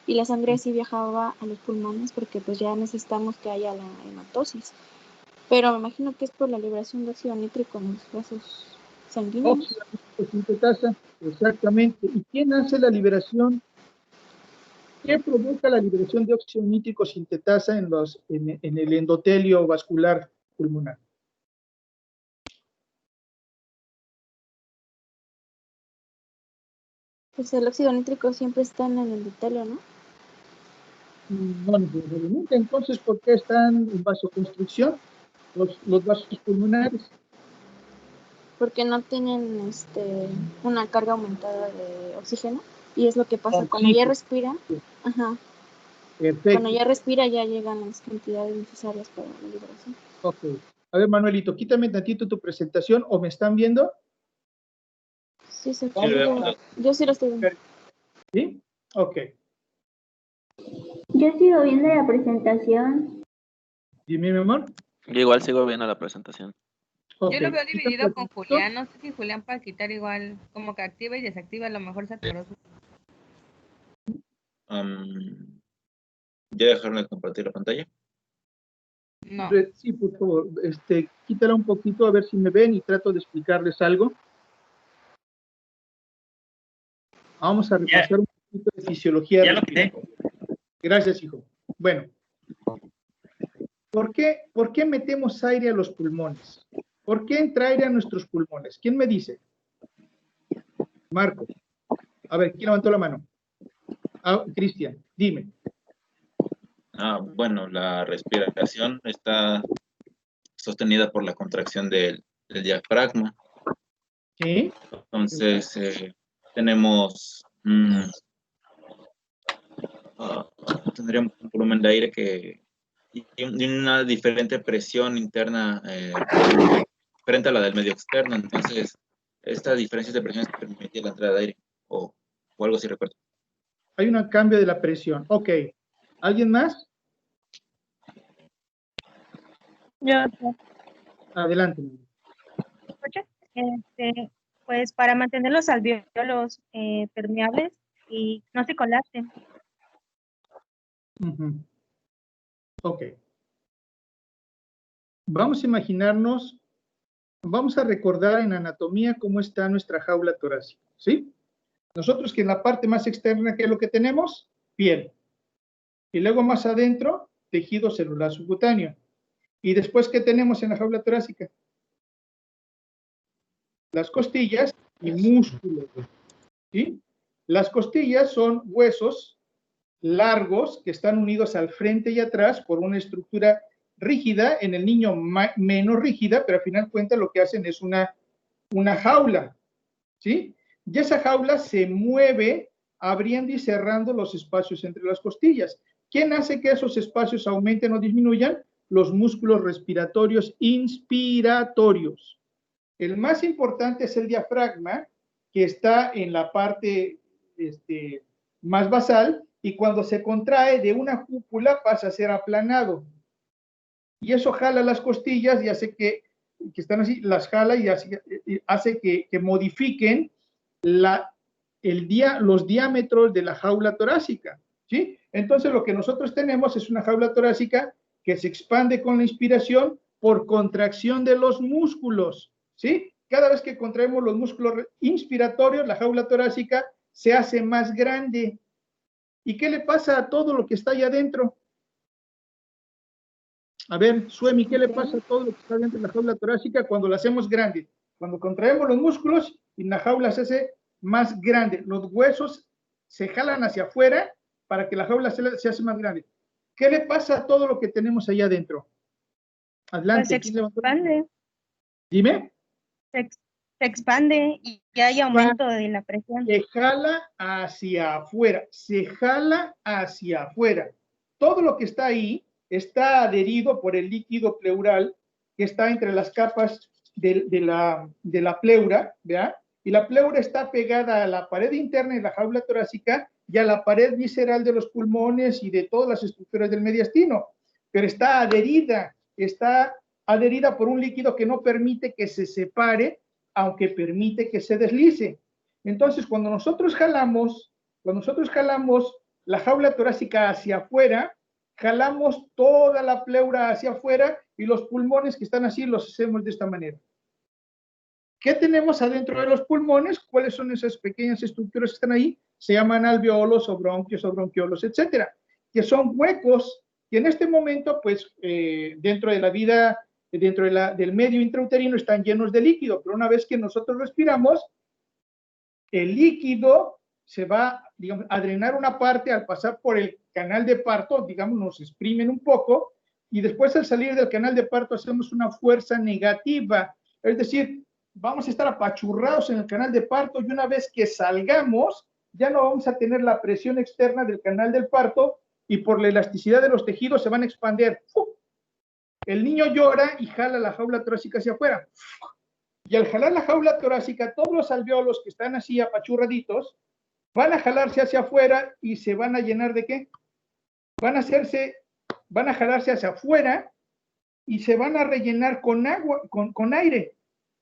y la sangre así viajaba a los pulmones porque pues ya necesitamos que haya la hematosis. Pero me imagino que es por la liberación de óxido nítrico en los vasos sanguíneos. Óxido nítrico sintetasa, exactamente. ¿Y quién hace la liberación? ¿Qué provoca la liberación de óxido nítrico sintetasa en el endotelio vascular pulmonar? Pues el óxido nítrico siempre está en el endotelio, ¿no? No necesariamente. Entonces, ¿por qué están en vasoconstricción los vasos pulmonares? Porque no tienen una carga aumentada de oxígeno y es lo que pasa cuando ya respira. Ajá. Perfecto. Cuando ya respira ya llegan las cantidades necesarias para la liberación. Ok. A ver, Manuelito, quítame tantito tu presentación, ¿o me están viendo? Sí, yo sí lo estoy viendo. ¿Sí? Ok. Yo sigo viendo la presentación. Dime, mi amor. Yo igual sigo viendo la presentación. Okay. Yo lo veo dividido con Julián. No sé si Julián para quitar igual, como que activa y desactiva, a lo mejor se atoró. ¿Ya dejaron de compartir la pantalla? No. Sí, por favor, quítala un poquito a ver si me ven y trato de explicarles algo. Vamos a repasar un poquito de fisiología. Ya lo quité. Gracias, hijo. Bueno, ¿por qué metemos aire a los pulmones? ¿Por qué entra aire a nuestros pulmones? ¿Quién me dice? Marco. A ver, ¿quién levantó la mano? Cristian, dime. Bueno, la respiración está sostenida por la contracción del diafragma. ¿Sí? Entonces, tenemos tendríamos un volumen de aire y una diferente presión interna frente a la del medio externo. Entonces, estas diferencias de presiones que permitía la entrada de aire, o algo así, recuerdo. Hay un cambio de la presión. Ok. ¿Alguien más? Yo, Adelante. pues para mantener los alvéolos permeables y no se colapsen. Ok. Vamos a imaginarnos, vamos a recordar en anatomía cómo está nuestra jaula torácica, ¿sí? Nosotros que en la parte más externa, ¿qué es lo que tenemos? Piel. Y luego más adentro, tejido celular subcutáneo. Y después, ¿qué tenemos en la jaula torácica? Las costillas y músculos, ¿sí? Las costillas son huesos largos que están unidos al frente y atrás por una estructura rígida, en el niño menos rígida, pero al final cuenta lo que hacen es una jaula, ¿sí? Y esa jaula se mueve abriendo y cerrando los espacios entre las costillas. ¿Quién hace que esos espacios aumenten o disminuyan? Los músculos respiratorios inspiratorios. El más importante es el diafragma, que está en la parte más basal, y cuando se contrae de una cúpula pasa a ser aplanado. Y eso jala las costillas y hace que están así, las jala y hace que modifiquen los diámetros de la jaula torácica, ¿sí? Entonces lo que nosotros tenemos es una jaula torácica que se expande con la inspiración por contracción de los músculos, ¿sí? Cada vez que contraemos los músculos inspiratorios, la jaula torácica se hace más grande. ¿Y qué le pasa a todo lo que está ahí adentro? A ver, Suemi, ¿qué le pasa a todo lo que está dentro de la jaula torácica cuando la hacemos grande? Cuando contraemos los músculos y la jaula se hace más grande. Los huesos se jalan hacia afuera para que la jaula se hace más grande. ¿Qué le pasa a todo lo que tenemos ahí adentro? Adelante. Pues se expande. Dime. Se expande y hay aumento de la presión. Se jala hacia afuera, se jala hacia afuera. Todo lo que está ahí está adherido por el líquido pleural que está entre las capas de la pleura, ¿verdad? Y la pleura está pegada a la pared interna de la jaula torácica y a la pared visceral de los pulmones y de todas las estructuras del mediastino, pero está adherida por un líquido que no permite que se separe, aunque permite que se deslice. Entonces, cuando nosotros jalamos la jaula torácica hacia afuera, jalamos toda la pleura hacia afuera y los pulmones que están así los hacemos de esta manera. ¿Qué tenemos adentro de los pulmones? ¿Cuáles son esas pequeñas estructuras que están ahí? Se llaman alveolos o bronquios o bronquiolos, etcétera, que son huecos que en este momento, pues, dentro de la vida, del medio intrauterino están llenos de líquido, pero una vez que nosotros respiramos, el líquido se va, digamos, a drenar una parte al pasar por el canal de parto, digamos, nos exprimen un poco, y después al salir del canal de parto hacemos una fuerza negativa, es decir, vamos a estar apachurrados en el canal de parto, y una vez que salgamos, ya no vamos a tener la presión externa del canal del parto, y por la elasticidad de los tejidos se van a expandir. El niño llora y jala la jaula torácica hacia afuera. Y al jalar la jaula torácica, todos los alveolos que están así apachurraditos, van a jalarse hacia afuera y se van a llenar ¿de qué? Van a jalarse hacia afuera y se van a rellenar con agua, con aire.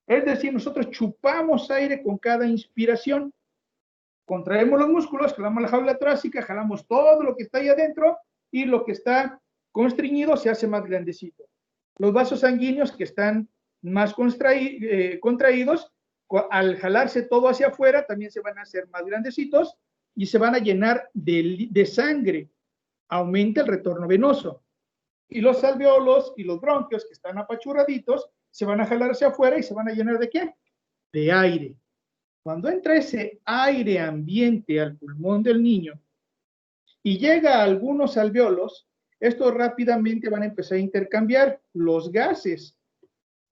Es decir, nosotros chupamos aire con cada inspiración. Contraemos los músculos, jalamos la jaula torácica, jalamos todo lo que está ahí adentro y lo que está constreñido se hace más grandecito. Los vasos sanguíneos que están más contraídos, al jalarse todo hacia afuera, también se van a hacer más grandecitos y se van a llenar de sangre. Aumenta el retorno venoso. Y los alveolos y los bronquios que están apachurraditos se van a jalar hacia afuera y se van a llenar ¿de qué? De aire. Cuando entra ese aire ambiente al pulmón del niño y llega a algunos alveolos, estos rápidamente van a empezar a intercambiar los gases.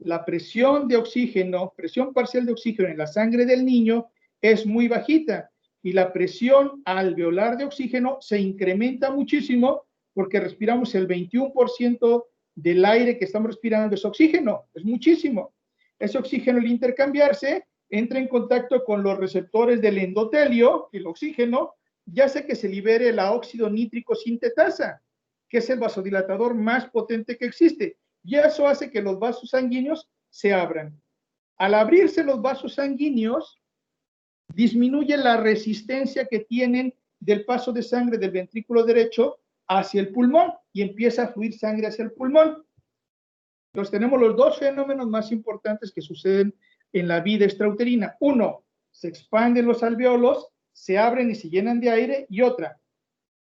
La presión de oxígeno, presión parcial de oxígeno en la sangre del niño es muy bajita y la presión alveolar de oxígeno se incrementa muchísimo porque respiramos el 21% del aire que estamos respirando es oxígeno, es muchísimo. Ese oxígeno al intercambiarse entra en contacto con los receptores del endotelio, el oxígeno, y hace que se libere la óxido nítrico sintetasa, que es el vasodilatador más potente que existe. Y eso hace que los vasos sanguíneos se abran. Al abrirse los vasos sanguíneos, disminuye la resistencia que tienen del paso de sangre del ventrículo derecho hacia el pulmón y empieza a fluir sangre hacia el pulmón. Entonces tenemos los dos fenómenos más importantes que suceden en la vida extrauterina. Uno, se expanden los alveolos, se abren y se llenan de aire, y otra,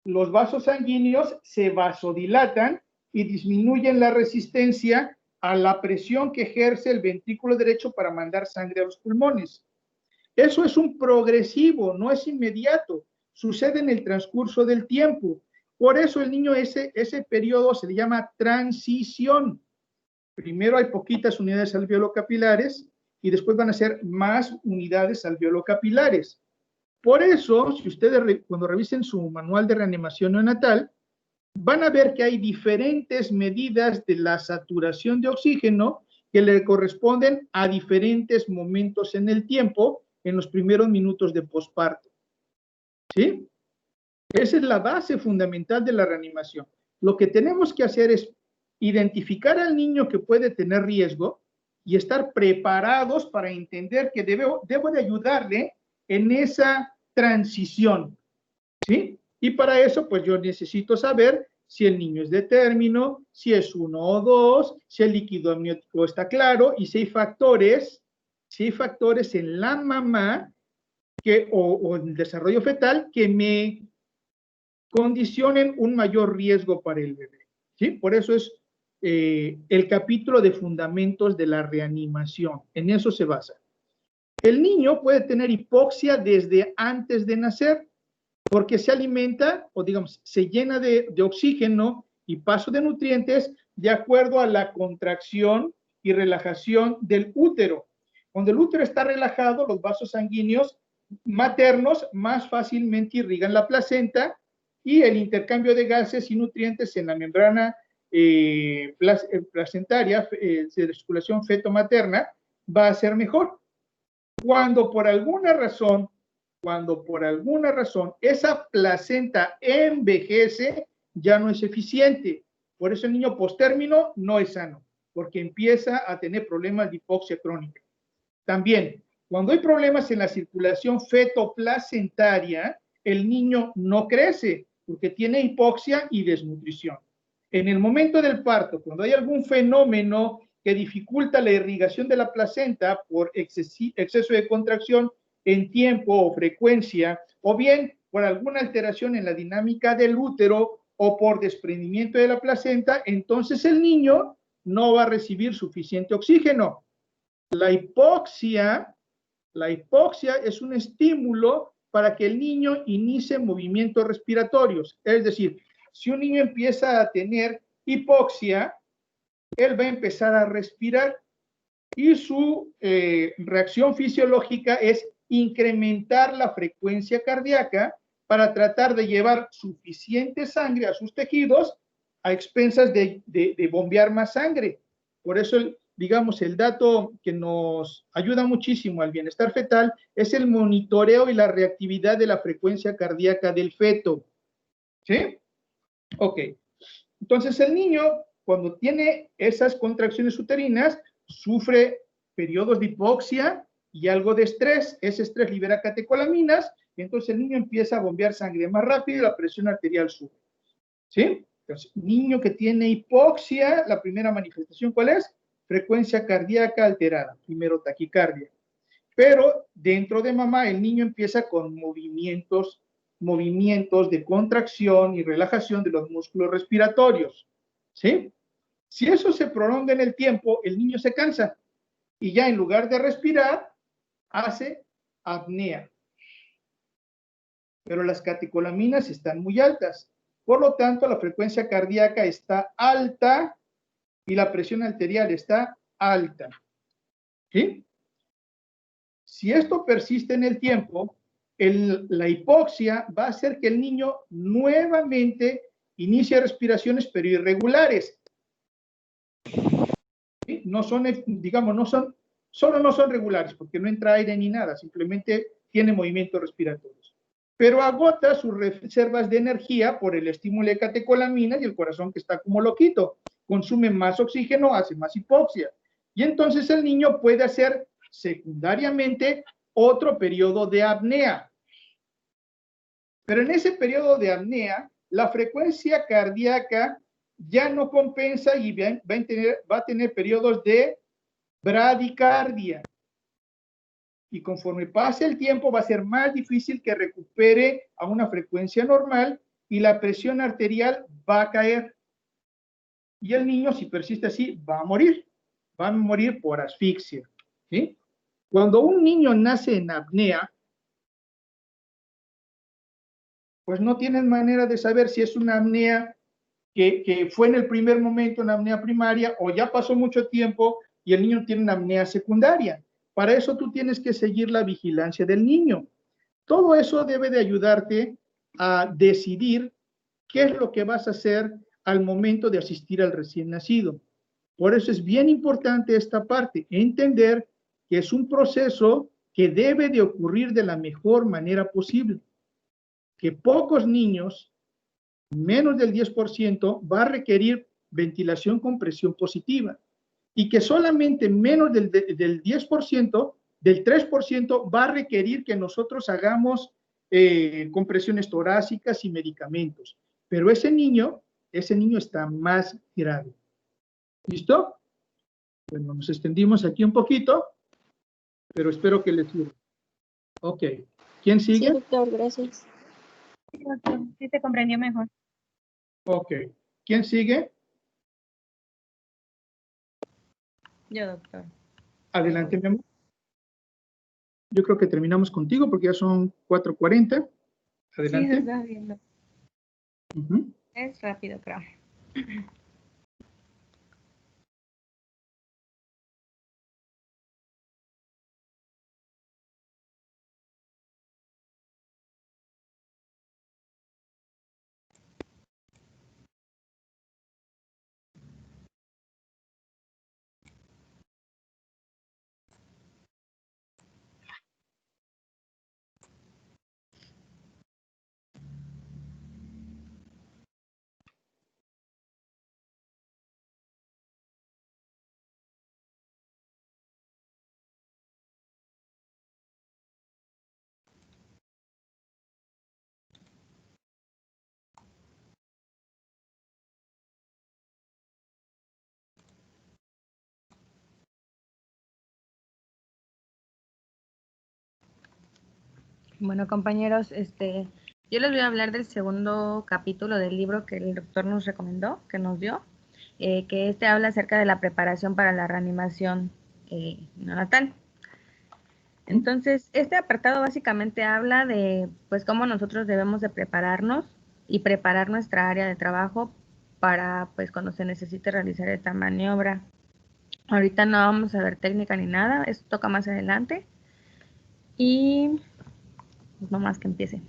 los vasos sanguíneos se vasodilatan y disminuyen la resistencia a la presión que ejerce el ventrículo derecho para mandar sangre a los pulmones. Eso es un progresivo, no es inmediato, sucede en el transcurso del tiempo. Por eso el niño, ese periodo se le llama transición. Primero hay poquitas unidades alveolocapilares y después van a ser más unidades alveolocapilares. Por eso, si ustedes cuando revisen su manual de reanimación neonatal, van a ver que hay diferentes medidas de la saturación de oxígeno que le corresponden a diferentes momentos en el tiempo, en los primeros minutos de posparto. ¿Sí? Esa es la base fundamental de la reanimación. Lo que tenemos que hacer es identificar al niño que puede tener riesgo y estar preparados para entender que debo de ayudarle en esa transición, ¿sí? Y para eso, pues yo necesito saber si el niño es de término, si es 1 o 2, si el líquido amniótico está claro y si hay factores en la mamá o en el desarrollo fetal que me condicionen un mayor riesgo para el bebé, ¿sí? Por eso es el capítulo de fundamentos de la reanimación, en eso se basa. El niño puede tener hipoxia desde antes de nacer, porque se alimenta, o digamos, se llena de oxígeno y paso de nutrientes de acuerdo a la contracción y relajación del útero. Cuando el útero está relajado, los vasos sanguíneos maternos más fácilmente irrigan la placenta y el intercambio de gases y nutrientes en la membrana placentaria de circulación feto-materna va a ser mejor. Cuando por alguna razón esa placenta envejece, ya no es eficiente. Por eso el niño postérmino no es sano, porque empieza a tener problemas de hipoxia crónica. También, cuando hay problemas en la circulación feto-placentaria, el niño no crece, porque tiene hipoxia y desnutrición. En el momento del parto, cuando hay algún fenómeno que dificulta la irrigación de la placenta por exceso de contracción en tiempo o frecuencia, o bien por alguna alteración en la dinámica del útero o por desprendimiento de la placenta, entonces el niño no va a recibir suficiente oxígeno. La hipoxia es un estímulo para que el niño inicie movimientos respiratorios. Es decir, si un niño empieza a tener hipoxia, él va a empezar a respirar y su reacción fisiológica es incrementar la frecuencia cardíaca para tratar de llevar suficiente sangre a sus tejidos a expensas de bombear más sangre. Por eso, digamos, el dato que nos ayuda muchísimo al bienestar fetal es el monitoreo y la reactividad de la frecuencia cardíaca del feto. ¿Sí? Ok. Entonces el niño, cuando tiene esas contracciones uterinas, sufre periodos de hipoxia y algo de estrés. Ese estrés libera catecolaminas y entonces el niño empieza a bombear sangre más rápido y la presión arterial sube. ¿Sí? Entonces, niño que tiene hipoxia, la primera manifestación, ¿cuál es? Frecuencia cardíaca alterada. Primero taquicardia. Pero dentro de mamá, el niño empieza con movimientos de contracción y relajación de los músculos respiratorios. ¿Sí? Si eso se prolonga en el tiempo, el niño se cansa y ya en lugar de respirar, hace apnea. Pero las catecolaminas están muy altas. Por lo tanto, la frecuencia cardíaca está alta y la presión arterial está alta. ¿Sí? Si esto persiste en el tiempo, la hipoxia va a hacer que el niño nuevamente inicie respiraciones pero irregulares. ¿Sí? No son, digamos, no son Solo no son regulares porque no entra aire ni nada, simplemente tiene movimientos respiratorios. Pero agota sus reservas de energía por el estímulo de catecolaminas y el corazón que está como loquito. Consume más oxígeno, hace más hipoxia. Y entonces el niño puede hacer secundariamente otro periodo de apnea. Pero en ese periodo de apnea, la frecuencia cardíaca ya no compensa y va a tener periodos de bradicardia. Y conforme pase el tiempo va a ser más difícil que recupere a una frecuencia normal y la presión arterial va a caer. Y el niño, si persiste así, va a morir por asfixia. ¿Sí? Cuando un niño nace en apnea, pues no tienes manera de saber si es una apnea que fue en el primer momento una apnea primaria o ya pasó mucho tiempo y el niño tiene una apnea secundaria. Para eso tú tienes que seguir la vigilancia del niño. Todo eso debe de ayudarte a decidir qué es lo que vas a hacer al momento de asistir al recién nacido. Por eso es bien importante esta parte, entender que es un proceso que debe de ocurrir de la mejor manera posible. Que pocos niños, menos del 10%, va a requerir ventilación con presión positiva. Y que solamente menos del 10%, del 3%, va a requerir que nosotros hagamos compresiones torácicas y medicamentos. Pero ese niño está más grave. ¿Listo? Bueno, nos extendimos aquí un poquito, pero espero que les sirva. Ok. ¿Quién sigue? Sí, doctor, gracias. Sí, doctor, sí se comprendió mejor. Ok. ¿Quién sigue? Yo, doctor. Adelante, mi amor. Yo creo que terminamos contigo porque ya son 4:40. Adelante. Sí, se está viendo. Ujú. Es rápido, creo. Bueno, compañeros, yo les voy a hablar del segundo capítulo del libro que el doctor nos recomendó, que nos dio, que habla acerca de la preparación para la reanimación neonatal. Entonces, este apartado básicamente habla de, pues, cómo nosotros debemos de prepararnos y preparar nuestra área de trabajo para, pues, cuando se necesite realizar esta maniobra. Ahorita no vamos a ver técnica ni nada, esto toca más adelante. Y no más que empiece.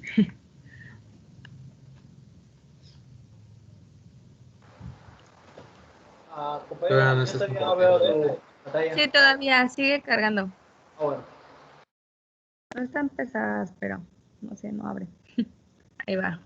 Todavía no estás compartiendo. Sí, todavía sigue cargando. Bueno. No están pesadas, pero no sé, no abre. Ahí va.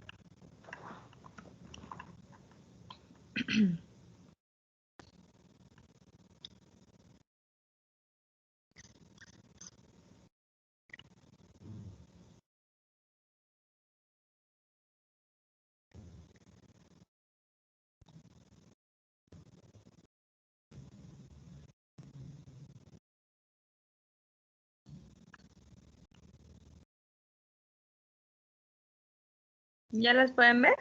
¿Ya las pueden ver?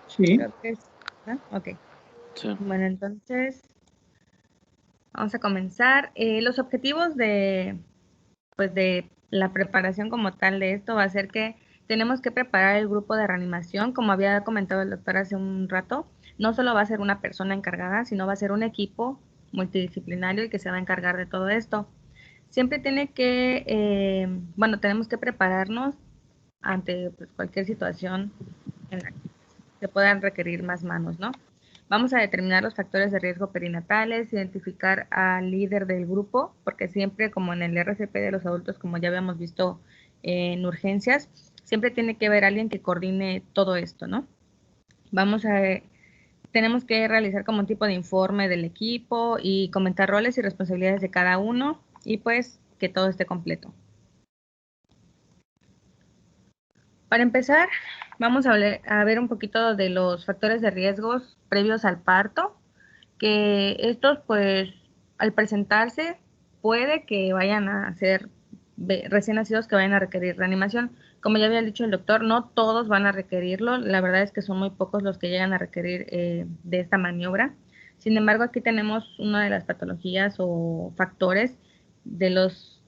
Sí. Creo que sí, ¿no? Ok. Sí. Bueno, entonces vamos a comenzar. Los objetivos pues de la preparación como tal de esto va a ser que tenemos que preparar el grupo de reanimación, como había comentado el doctor hace un rato. No solo va a ser una persona encargada, sino va a ser un equipo multidisciplinario y que se va a encargar de todo esto. Siempre tiene que, bueno, tenemos que prepararnos ante pues, cualquier situación en la que se puedan requerir más manos, ¿no? Vamos a determinar los factores de riesgo perinatales, identificar al líder del grupo, porque siempre, como en el RCP de los adultos, como ya habíamos visto en urgencias, siempre tiene que haber alguien que coordine todo esto, ¿no? Tenemos que realizar como un tipo de informe del equipo y comentar roles y responsabilidades de cada uno y pues que todo esté completo. Para empezar, vamos a ver un poquito de los factores de riesgos previos al parto, que estos pues al presentarse puede que vayan a ser recién nacidos que vayan a requerir reanimación. Como ya había dicho el doctor, no todos van a requerirlo, la verdad es que son muy pocos los que llegan a requerir de esta maniobra. Sin embargo, aquí tenemos una de las patologías o factores de los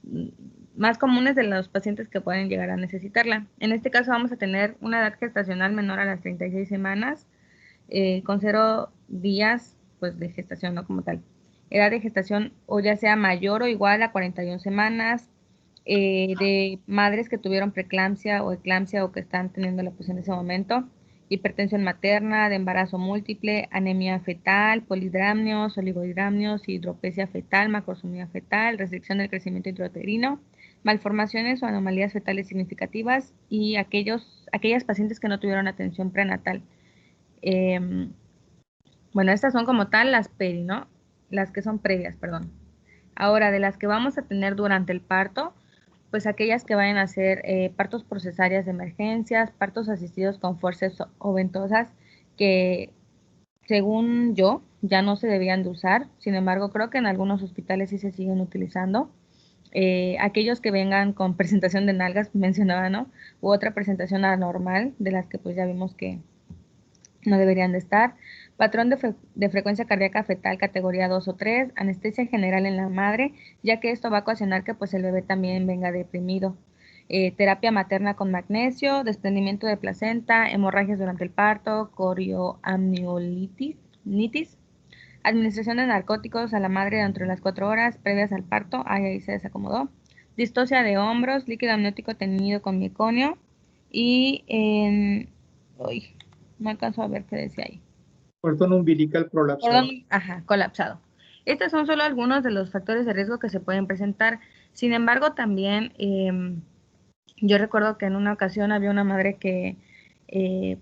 más comunes de los pacientes que pueden llegar a necesitarla. En este caso vamos a tener una edad gestacional menor a las 36 semanas, con 0 días pues, de gestación, no como tal. Edad de gestación o ya sea mayor o igual a 41 semanas, de madres que tuvieron preeclampsia o eclampsia o que están teniendo la pues en ese momento, hipertensión materna, de embarazo múltiple, anemia fetal, polidramnios, oligohidramnios, hidropesia fetal, macrosomía fetal, restricción del crecimiento intrauterino, malformaciones o anomalías fetales significativas y aquellas pacientes que no tuvieron atención prenatal. Bueno, estas son como tal las peri, ¿no? Las que son previas, perdón. Ahora, de las que vamos a tener durante el parto, pues aquellas que vayan a ser partos por cesáreas de emergencias, partos asistidos con fuerzas o ventosas, que según yo ya no se debían de usar, sin embargo creo que en algunos hospitales sí se siguen utilizando. Aquellos que vengan con presentación de nalgas, mencionaba, ¿no? U otra presentación anormal, de las que pues ya vimos que no deberían de estar. Patrón de frecuencia cardíaca fetal categoría 2 o 3, anestesia general en la madre, ya que esto va a ocasionar que pues el bebé también venga deprimido. Terapia materna con magnesio, desprendimiento de placenta, hemorragias durante el parto, corioamnionitis, administración de narcóticos a la madre dentro de las 4 horas previas al parto, ahí se desacomodó, distocia de hombros, líquido amniótico tenido con meconio y no alcanzo a ver qué decía ahí. Cordón umbilical prolapsado. Colapsado. Estos son solo algunos de los factores de riesgo que se pueden presentar. Sin embargo, también yo recuerdo que en una ocasión había una madre que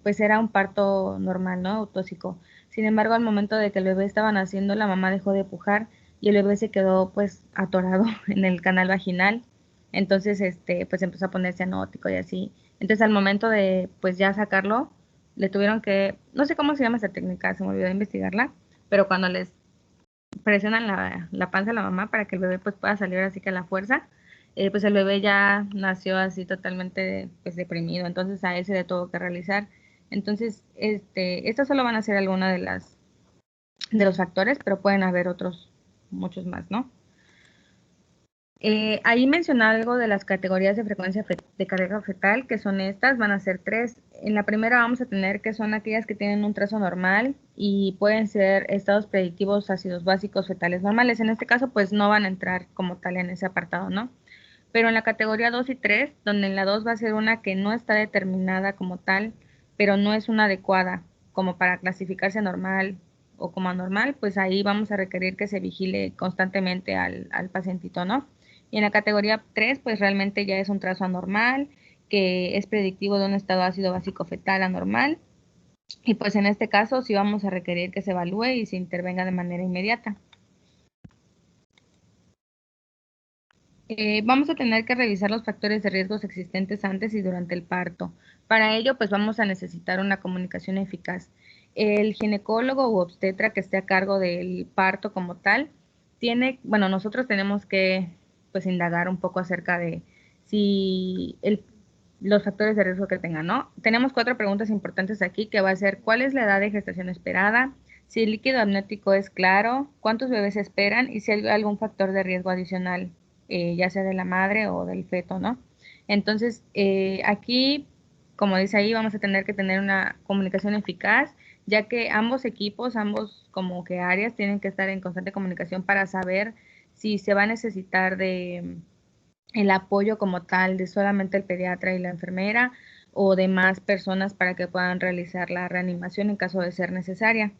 pues era un parto normal, ¿no? Autóxico. Sin embargo, al momento de que el bebé estaba naciendo, la mamá dejó de pujar y el bebé se quedó pues atorado en el canal vaginal. Entonces, pues empezó a ponerse anótico y así. Entonces, al momento de pues ya sacarlo, le tuvieron que, no sé cómo se llama esa técnica, se me olvidó investigarla, pero cuando les presionan la panza a la mamá para que el bebé pues pueda salir así que a la fuerza, pues el bebé ya nació así totalmente pues deprimido, entonces a él se le tuvo que realizar. Entonces, estas solo van a ser algunas de los factores, pero pueden haber otros, muchos más, ¿no? Ahí menciona algo de las categorías de frecuencia de carga fetal, que son estas, van a ser 3. En la primera vamos a tener que son aquellas que tienen un trazo normal y pueden ser estados predictivos ácidos básicos fetales normales. En este caso, pues no van a entrar como tal en ese apartado, ¿no? Pero en la categoría 2 y 3, donde en la 2 va a ser una que no está determinada como tal, pero no es una adecuada como para clasificarse normal o como anormal, pues ahí vamos a requerir que se vigile constantemente al pacientito, ¿no? Y en la categoría 3, pues realmente ya es un trazo anormal, que es predictivo de un estado ácido básico fetal anormal. Y pues en este caso sí vamos a requerir que se evalúe y se intervenga de manera inmediata. Vamos a tener que revisar los factores de riesgos existentes antes y durante el parto. Para ello, pues vamos a necesitar una comunicación eficaz. El ginecólogo u obstetra que esté a cargo del parto como tal, nosotros tenemos que pues indagar un poco acerca de si los factores de riesgo que tengan, ¿no? Tenemos 4 preguntas importantes aquí que va a ser ¿cuál es la edad de gestación esperada? Si el líquido amniótico es claro, ¿cuántos bebés esperan? Y si hay algún factor de riesgo adicional, ya sea de la madre o del feto, ¿no? Entonces, aquí, como dice ahí, vamos a tener que tener una comunicación eficaz, ya que ambos equipos, ambos como que áreas tienen que estar en constante comunicación para saber si se va a necesitar de el apoyo como tal de solamente el pediatra y la enfermera o de más personas para que puedan realizar la reanimación en caso de ser necesaria.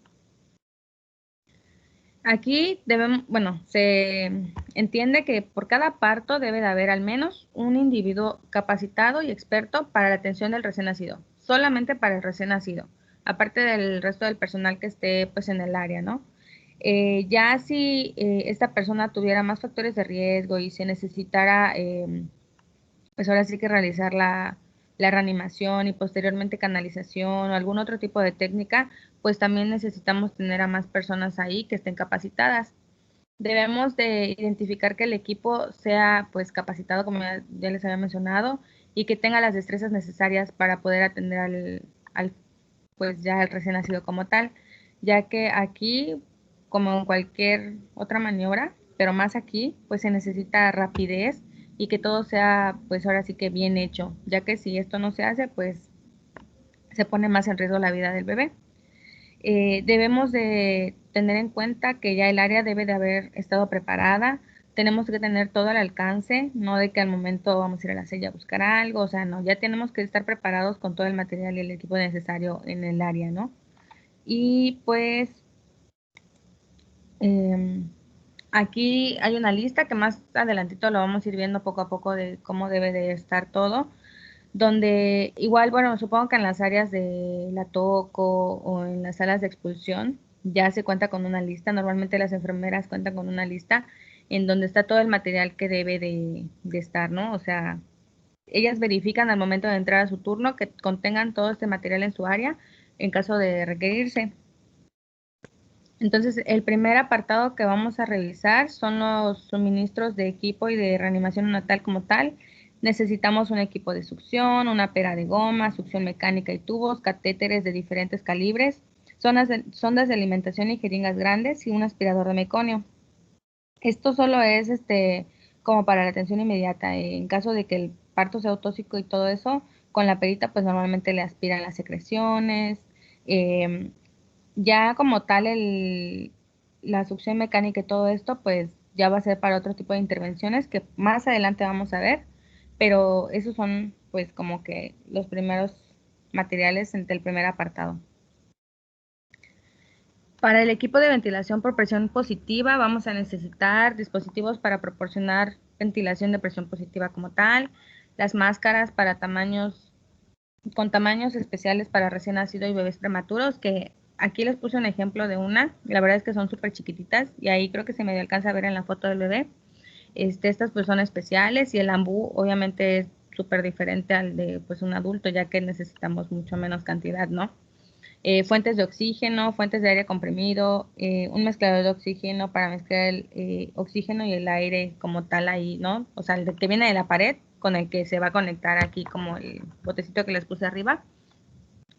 Aquí debemos, bueno, se entiende que por cada parto debe de haber al menos un individuo capacitado y experto para la atención del recién nacido, solamente para el recién nacido, aparte del resto del personal que esté pues en el área, ¿no? Ya si esta persona tuviera más factores de riesgo y se necesitara, pues ahora sí que realizar la reanimación y posteriormente canalización o algún otro tipo de técnica, pues también necesitamos tener a más personas ahí que estén capacitadas. Debemos de identificar que el equipo sea pues capacitado, como ya les había mencionado, y que tenga las destrezas necesarias para poder atender pues ya al recién nacido como tal, ya que aquí, como en cualquier otra maniobra, pero más aquí, pues se necesita rapidez y que todo sea pues ahora sí que bien hecho, ya que si esto no se hace, pues se pone más en riesgo la vida del bebé. Debemos de tener en cuenta que ya el área debe de haber estado preparada, tenemos que tener todo al alcance, no de que al momento vamos a ir a la silla a buscar algo, o sea, no, ya tenemos que estar preparados con todo el material y el equipo necesario en el área, ¿no? Y pues aquí hay una lista que más adelantito lo vamos a ir viendo poco a poco de cómo debe de estar todo, donde igual, bueno, supongo que en las áreas de la toco o en las salas de expulsión ya se cuenta con una lista, normalmente las enfermeras cuentan con una lista en donde está todo el material que debe de estar, ¿no? O sea, ellas verifican al momento de entrar a su turno que contengan todo este material en su área en caso de requerirse. Entonces, el primer apartado que vamos a revisar son los suministros de equipo y de reanimación neonatal como tal. Necesitamos un equipo de succión, una pera de goma, succión mecánica y tubos, catéteres de diferentes calibres, sondas de alimentación y jeringas grandes y un aspirador de meconio. Esto solo es como para la atención inmediata. En caso de que el parto sea autóxico y todo eso, con la perita pues normalmente le aspiran las secreciones. Ya como tal la succión mecánica y todo esto, pues ya va a ser para otro tipo de intervenciones que más adelante vamos a ver, pero esos son pues como que los primeros materiales entre el primer apartado. Para el equipo de ventilación por presión positiva vamos a necesitar dispositivos para proporcionar ventilación de presión positiva como tal, las máscaras para con tamaños especiales para recién nacido y bebés prematuros, que aquí les puse un ejemplo de una, la verdad es que son súper chiquititas y ahí creo que se me alcanza a ver en la foto del bebé. Estas pues son especiales y el ambú obviamente es súper diferente al de pues un adulto, ya que necesitamos mucho menos cantidad, ¿no? Fuentes de oxígeno, fuentes de aire comprimido, un mezclador de oxígeno para mezclar el oxígeno y el aire como tal ahí, ¿no? O sea, el que viene de la pared con el que se va a conectar aquí como el botecito que les puse arriba.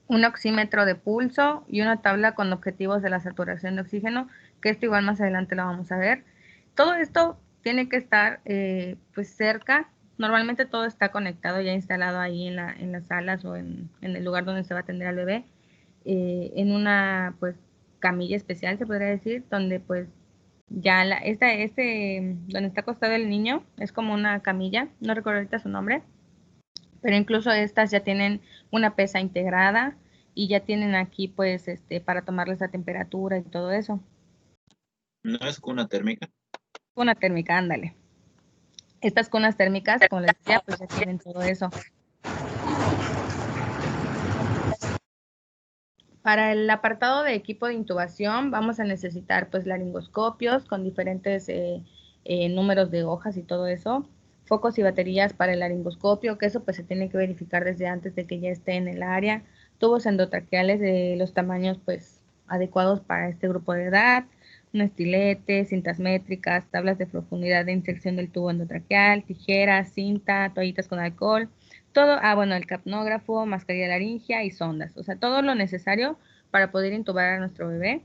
Un oxímetro de pulso y una tabla con objetivos de la saturación de oxígeno, que esto igual más adelante lo vamos a ver. Todo esto tiene que estar pues cerca. Normalmente todo está conectado, ya instalado ahí en las salas o en el lugar donde se va a atender al bebé. En una pues camilla especial se podría decir, donde pues ya donde está acostado el niño es como una camilla, no recuerdo ahorita su nombre, pero incluso estas ya tienen una pesa integrada y ya tienen aquí pues para tomarles la temperatura y todo eso. ¿No es cuna térmica? Cuna térmica, ándale. Estas cunas térmicas, como les decía, pues ya tienen todo eso. Para el apartado de equipo de intubación vamos a necesitar pues laringoscopios con diferentes números de hojas y todo eso, focos y baterías para el laringoscopio, que eso pues se tiene que verificar desde antes de que ya esté en el área, tubos endotraqueales de los tamaños pues adecuados para este grupo de edad, un estilete, cintas métricas, tablas de profundidad de inserción del tubo endotraqueal, tijeras, cinta, toallitas con alcohol, todo, bueno, el capnógrafo, mascarilla laringea y sondas, o sea, todo lo necesario para poder intubar a nuestro bebé.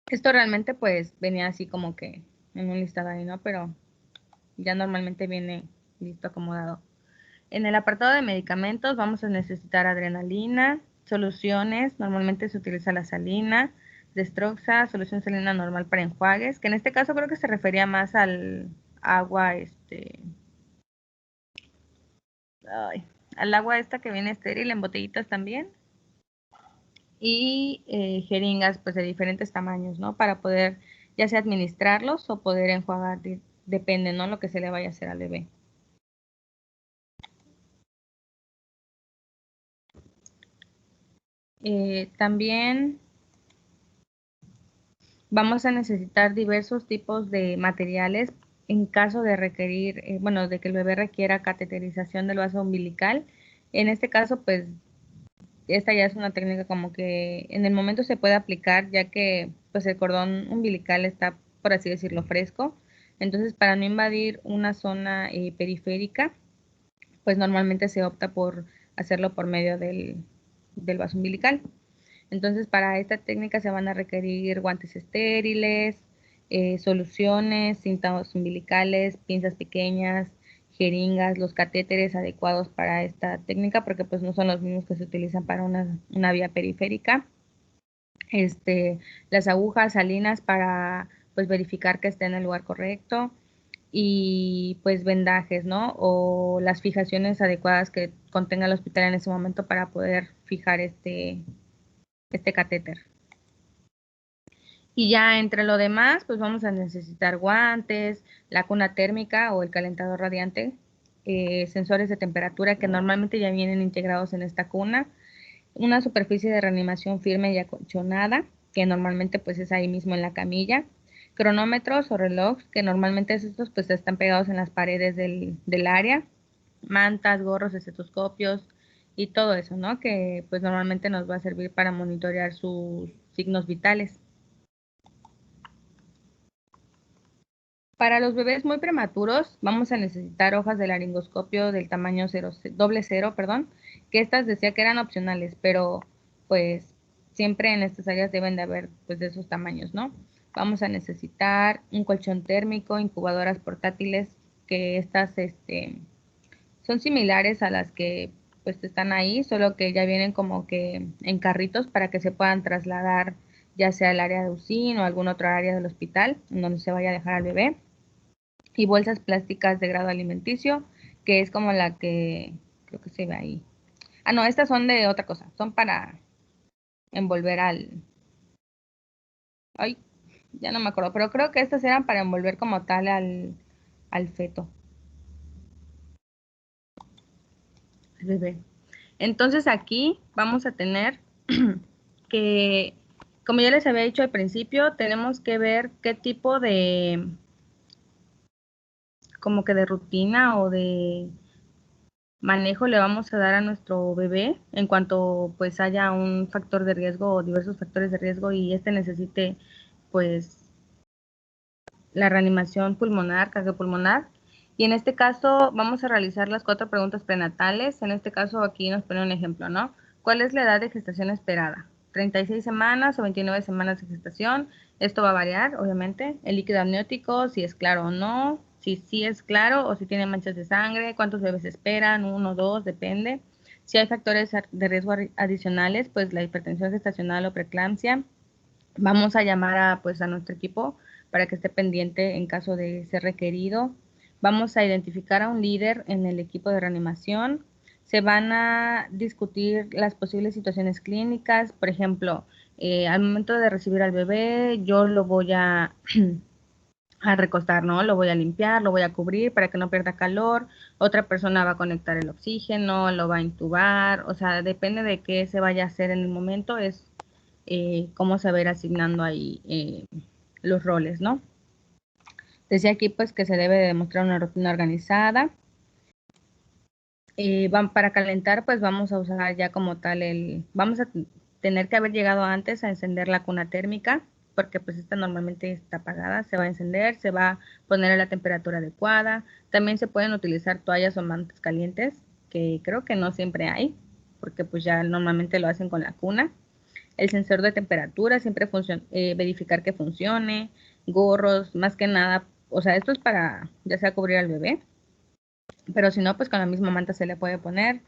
Esto realmente pues venía así como que en un listado ahí, ¿no? Pero ya normalmente viene listo acomodado. En el apartado de medicamentos vamos a necesitar adrenalina, soluciones, normalmente se utiliza la salina, destroxa, solución salina normal para enjuagues, que en este caso creo que se refería más al agua, al agua esta que viene estéril en botellitas también. Y jeringas pues de diferentes tamaños, ¿no? Para poder ya sea administrarlos o poder enjuagar, depende, ¿no? Lo que se le vaya a hacer al bebé. También vamos a necesitar diversos tipos de materiales en caso de requerir, bueno, de que el bebé requiera cateterización del vaso umbilical. En este caso, pues, esta ya es una técnica como que en el momento se puede aplicar, ya que pues el cordón umbilical está, por así decirlo, fresco. Entonces, para no invadir una zona periférica, pues normalmente se opta por hacerlo por medio del vaso umbilical. Entonces, para esta técnica se van a requerir guantes estériles, soluciones, cintas umbilicales, pinzas pequeñas, jeringas, los catéteres adecuados para esta técnica, porque pues no son los mismos que se utilizan para una vía periférica. Las agujas salinas para pues verificar que esté en el lugar correcto, y pues vendajes, ¿no? O las fijaciones adecuadas que contenga el hospital en ese momento para poder fijar este catéter. Y ya entre lo demás, pues vamos a necesitar guantes, la cuna térmica o el calentador radiante, sensores de temperatura que normalmente ya vienen integrados en esta cuna, una superficie de reanimación firme y acolchonada, que normalmente pues es ahí mismo en la camilla, cronómetros o relojes, que normalmente estos pues están pegados en las paredes del área, mantas, gorros, estetoscopios y todo eso, ¿no? Que pues normalmente nos va a servir para monitorear sus signos vitales. Para los bebés muy prematuros vamos a necesitar hojas de laringoscopio del tamaño 00, perdón, que estas decía que eran opcionales, pero pues siempre en estas áreas deben de haber pues de esos tamaños, ¿no? Vamos a necesitar un colchón térmico, incubadoras portátiles, que estas son similares a las que pues están ahí, solo que ya vienen como que en carritos para que se puedan trasladar ya sea al área de UCIN o algún otro área del hospital en donde se vaya a dejar al bebé. Y bolsas plásticas de grado alimenticio, que es como la que creo que se ve ahí. Ah, no, estas son de otra cosa, son para envolver ay, ya no me acuerdo, pero creo que estas eran para envolver como tal al feto, al bebé. Entonces aquí vamos a tener que, como ya les había dicho al principio, tenemos que ver qué tipo de, como que de rutina o de manejo le vamos a dar a nuestro bebé en cuanto pues haya un factor de riesgo o diversos factores de riesgo y necesite pues la reanimación pulmonar, cardiopulmonar. Y en este caso vamos a realizar las 4 preguntas prenatales. En este caso aquí nos pone un ejemplo, ¿no? ¿Cuál es la edad de gestación esperada? 36 semanas o 29 semanas de gestación. Esto va a variar, obviamente. El líquido amniótico, si es claro o no. Si sí es claro o si tiene manchas de sangre. ¿Cuántos bebés esperan? 1 o 2, depende. Si hay factores de riesgo adicionales, pues la hipertensión gestacional o preeclampsia. Vamos a llamar a nuestro equipo para que esté pendiente en caso de ser requerido. Vamos a identificar a un líder en el equipo de reanimación. Se van a discutir las posibles situaciones clínicas. Por ejemplo, al momento de recibir al bebé, yo lo voy a recostar, ¿no? Lo voy a limpiar, lo voy a cubrir para que no pierda calor. Otra persona va a conectar el oxígeno, lo va a intubar. O sea, depende de qué se vaya a hacer en el momento, es cómo saber asignando ahí los roles, ¿no? Decía aquí pues que se debe de demostrar una rutina organizada. Para calentar pues vamos a usar ya como tal vamos a tener que haber llegado antes a encender la cuna térmica, porque pues esta normalmente está apagada, se va a encender, se va a poner a la temperatura adecuada. También se pueden utilizar toallas o mantas calientes, que creo que no siempre hay, porque pues ya normalmente lo hacen con la cuna. El sensor de temperatura, siempre verificar que funcione, gorros, más que nada, o sea, esto es para ya sea cubrir al bebé, pero si no, pues con la misma manta se le puede poner.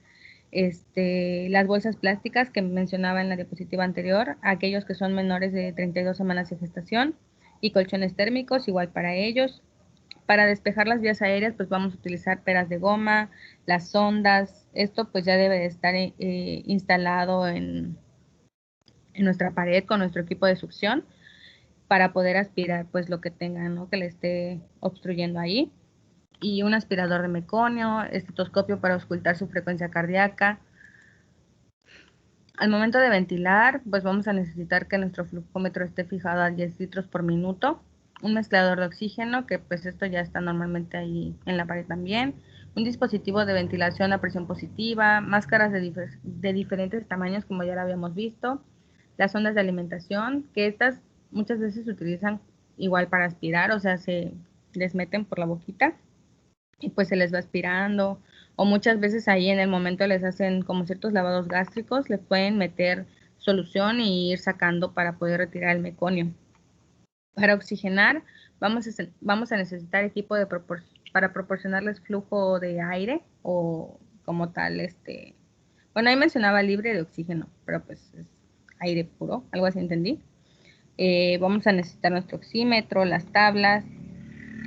Las bolsas plásticas que mencionaba en la diapositiva anterior, aquellos que son menores de 32 semanas de gestación, y colchones térmicos, igual para ellos. Para despejar las vías aéreas, pues vamos a utilizar peras de goma, las sondas. Esto pues ya debe de estar instalado en nuestra pared con nuestro equipo de succión. para poder aspirar pues lo que tenga, ¿no? Que le esté obstruyendo ahí. Y un aspirador de meconio, estetoscopio para auscultar su frecuencia cardíaca. Al momento de ventilar, pues vamos a necesitar que nuestro flujómetro esté fijado a 10 litros por minuto. Un mezclador de oxígeno, que pues esto ya está normalmente ahí en la pared también. Un dispositivo de ventilación a presión positiva, máscaras de diferentes tamaños, como ya lo habíamos visto. Las ondas de alimentación, que estas muchas veces se utilizan igual para aspirar, o sea, se les meten por la boquita y pues se les va aspirando, o muchas veces ahí en el momento les hacen como ciertos lavados gástricos, les pueden meter solución y ir sacando para poder retirar el meconio. Para oxigenar vamos a necesitar equipo para proporcionarles flujo de aire o como tal, bueno, ahí mencionaba libre de oxígeno, pero pues es aire puro, algo así entendí. Vamos a necesitar nuestro oxímetro, las tablas,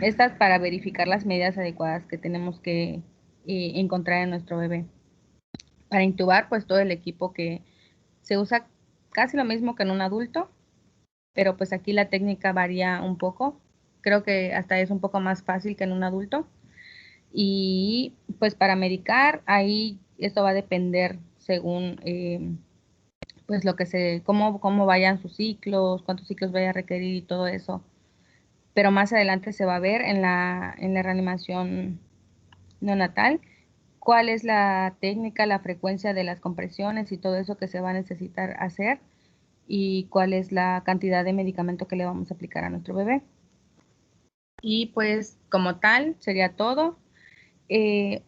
estas para verificar las medidas adecuadas que tenemos que encontrar en nuestro bebé. Para intubar, pues todo el equipo que se usa casi lo mismo que en un adulto, pero pues aquí la técnica varía un poco. Creo que hasta es un poco más fácil que en un adulto. Y pues para medicar, ahí esto va a depender según pues cómo vayan sus ciclos, cuántos ciclos vaya a requerir y todo eso. Pero más adelante se va a ver en la reanimación neonatal cuál es la técnica, la frecuencia de las compresiones y todo eso que se va a necesitar hacer y cuál es la cantidad de medicamento que le vamos a aplicar a nuestro bebé. Y pues como tal sería todo.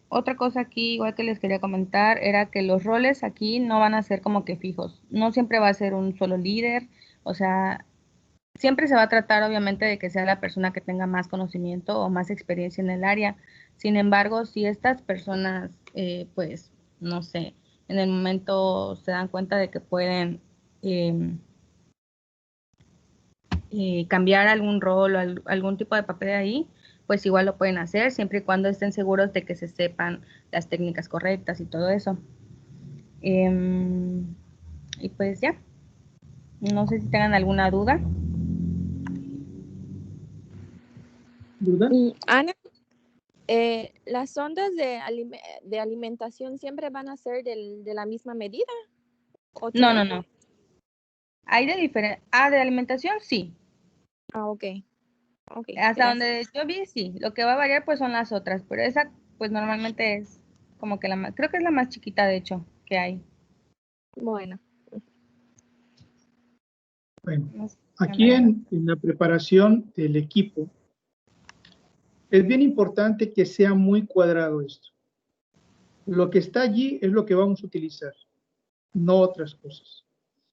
Otra cosa aquí igual que les quería comentar era que los roles aquí no van a ser como que fijos, no siempre va a ser un solo líder, o sea, siempre se va a tratar obviamente de que sea la persona que tenga más conocimiento o más experiencia en el área. Sin embargo, si estas personas, pues, no sé, en el momento se dan cuenta de que pueden cambiar algún rol o algún tipo de papel ahí, pues igual lo pueden hacer, siempre y cuando estén seguros de que se sepan las técnicas correctas y todo eso. Y pues ya, no sé si tengan alguna duda. ¿Duda? Ana, ¿las ondas de alimentación siempre van a ser de la misma medida? No. Hay de diferente. De alimentación, sí. Ok. Hasta donde yo vi, sí. Lo que va a variar, pues, son las otras. Pero esa, pues, normalmente es como que creo que es la más chiquita, de hecho, que hay. Bueno. Bueno, aquí en la preparación del equipo, es bien importante que sea muy cuadrado esto. Lo que está allí es lo que vamos a utilizar, no otras cosas.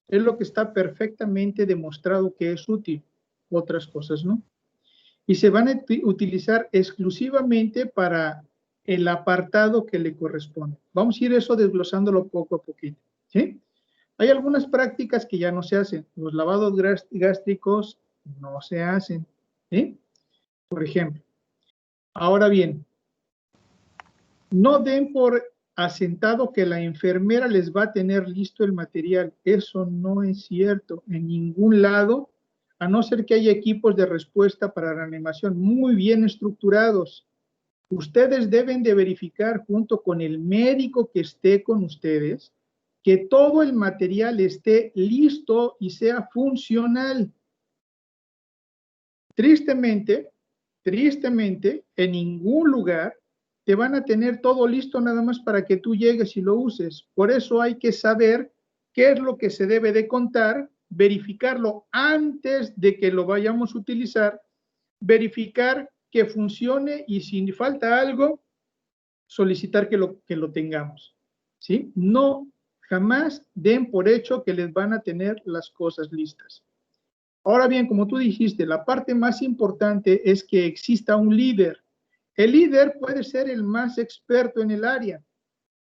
Es lo que está perfectamente demostrado que es útil, otras cosas no. Y se van a utilizar exclusivamente para el apartado que le corresponde. Vamos a ir eso desglosándolo poco a poquito, ¿sí? Hay algunas prácticas que ya no se hacen. Los lavados gástricos no se hacen, ¿sí? Por ejemplo. Ahora bien, no den por asentado que la enfermera les va a tener listo el material. Eso no es cierto en ningún lado, a no ser que haya equipos de respuesta para reanimación muy bien estructurados. Ustedes deben de verificar junto con el médico que esté con ustedes que todo el material esté listo y sea funcional. Tristemente, en ningún lugar te van a tener todo listo nada más para que tú llegues y lo uses. Por eso hay que saber qué es lo que se debe de contar, verificarlo antes de que lo vayamos a utilizar, verificar que funcione y si falta algo, solicitar que lo tengamos, ¿sí? No, jamás den por hecho que les van a tener las cosas listas. Ahora bien, como tú dijiste, la parte más importante es que exista un líder. El líder puede ser el más experto en el área,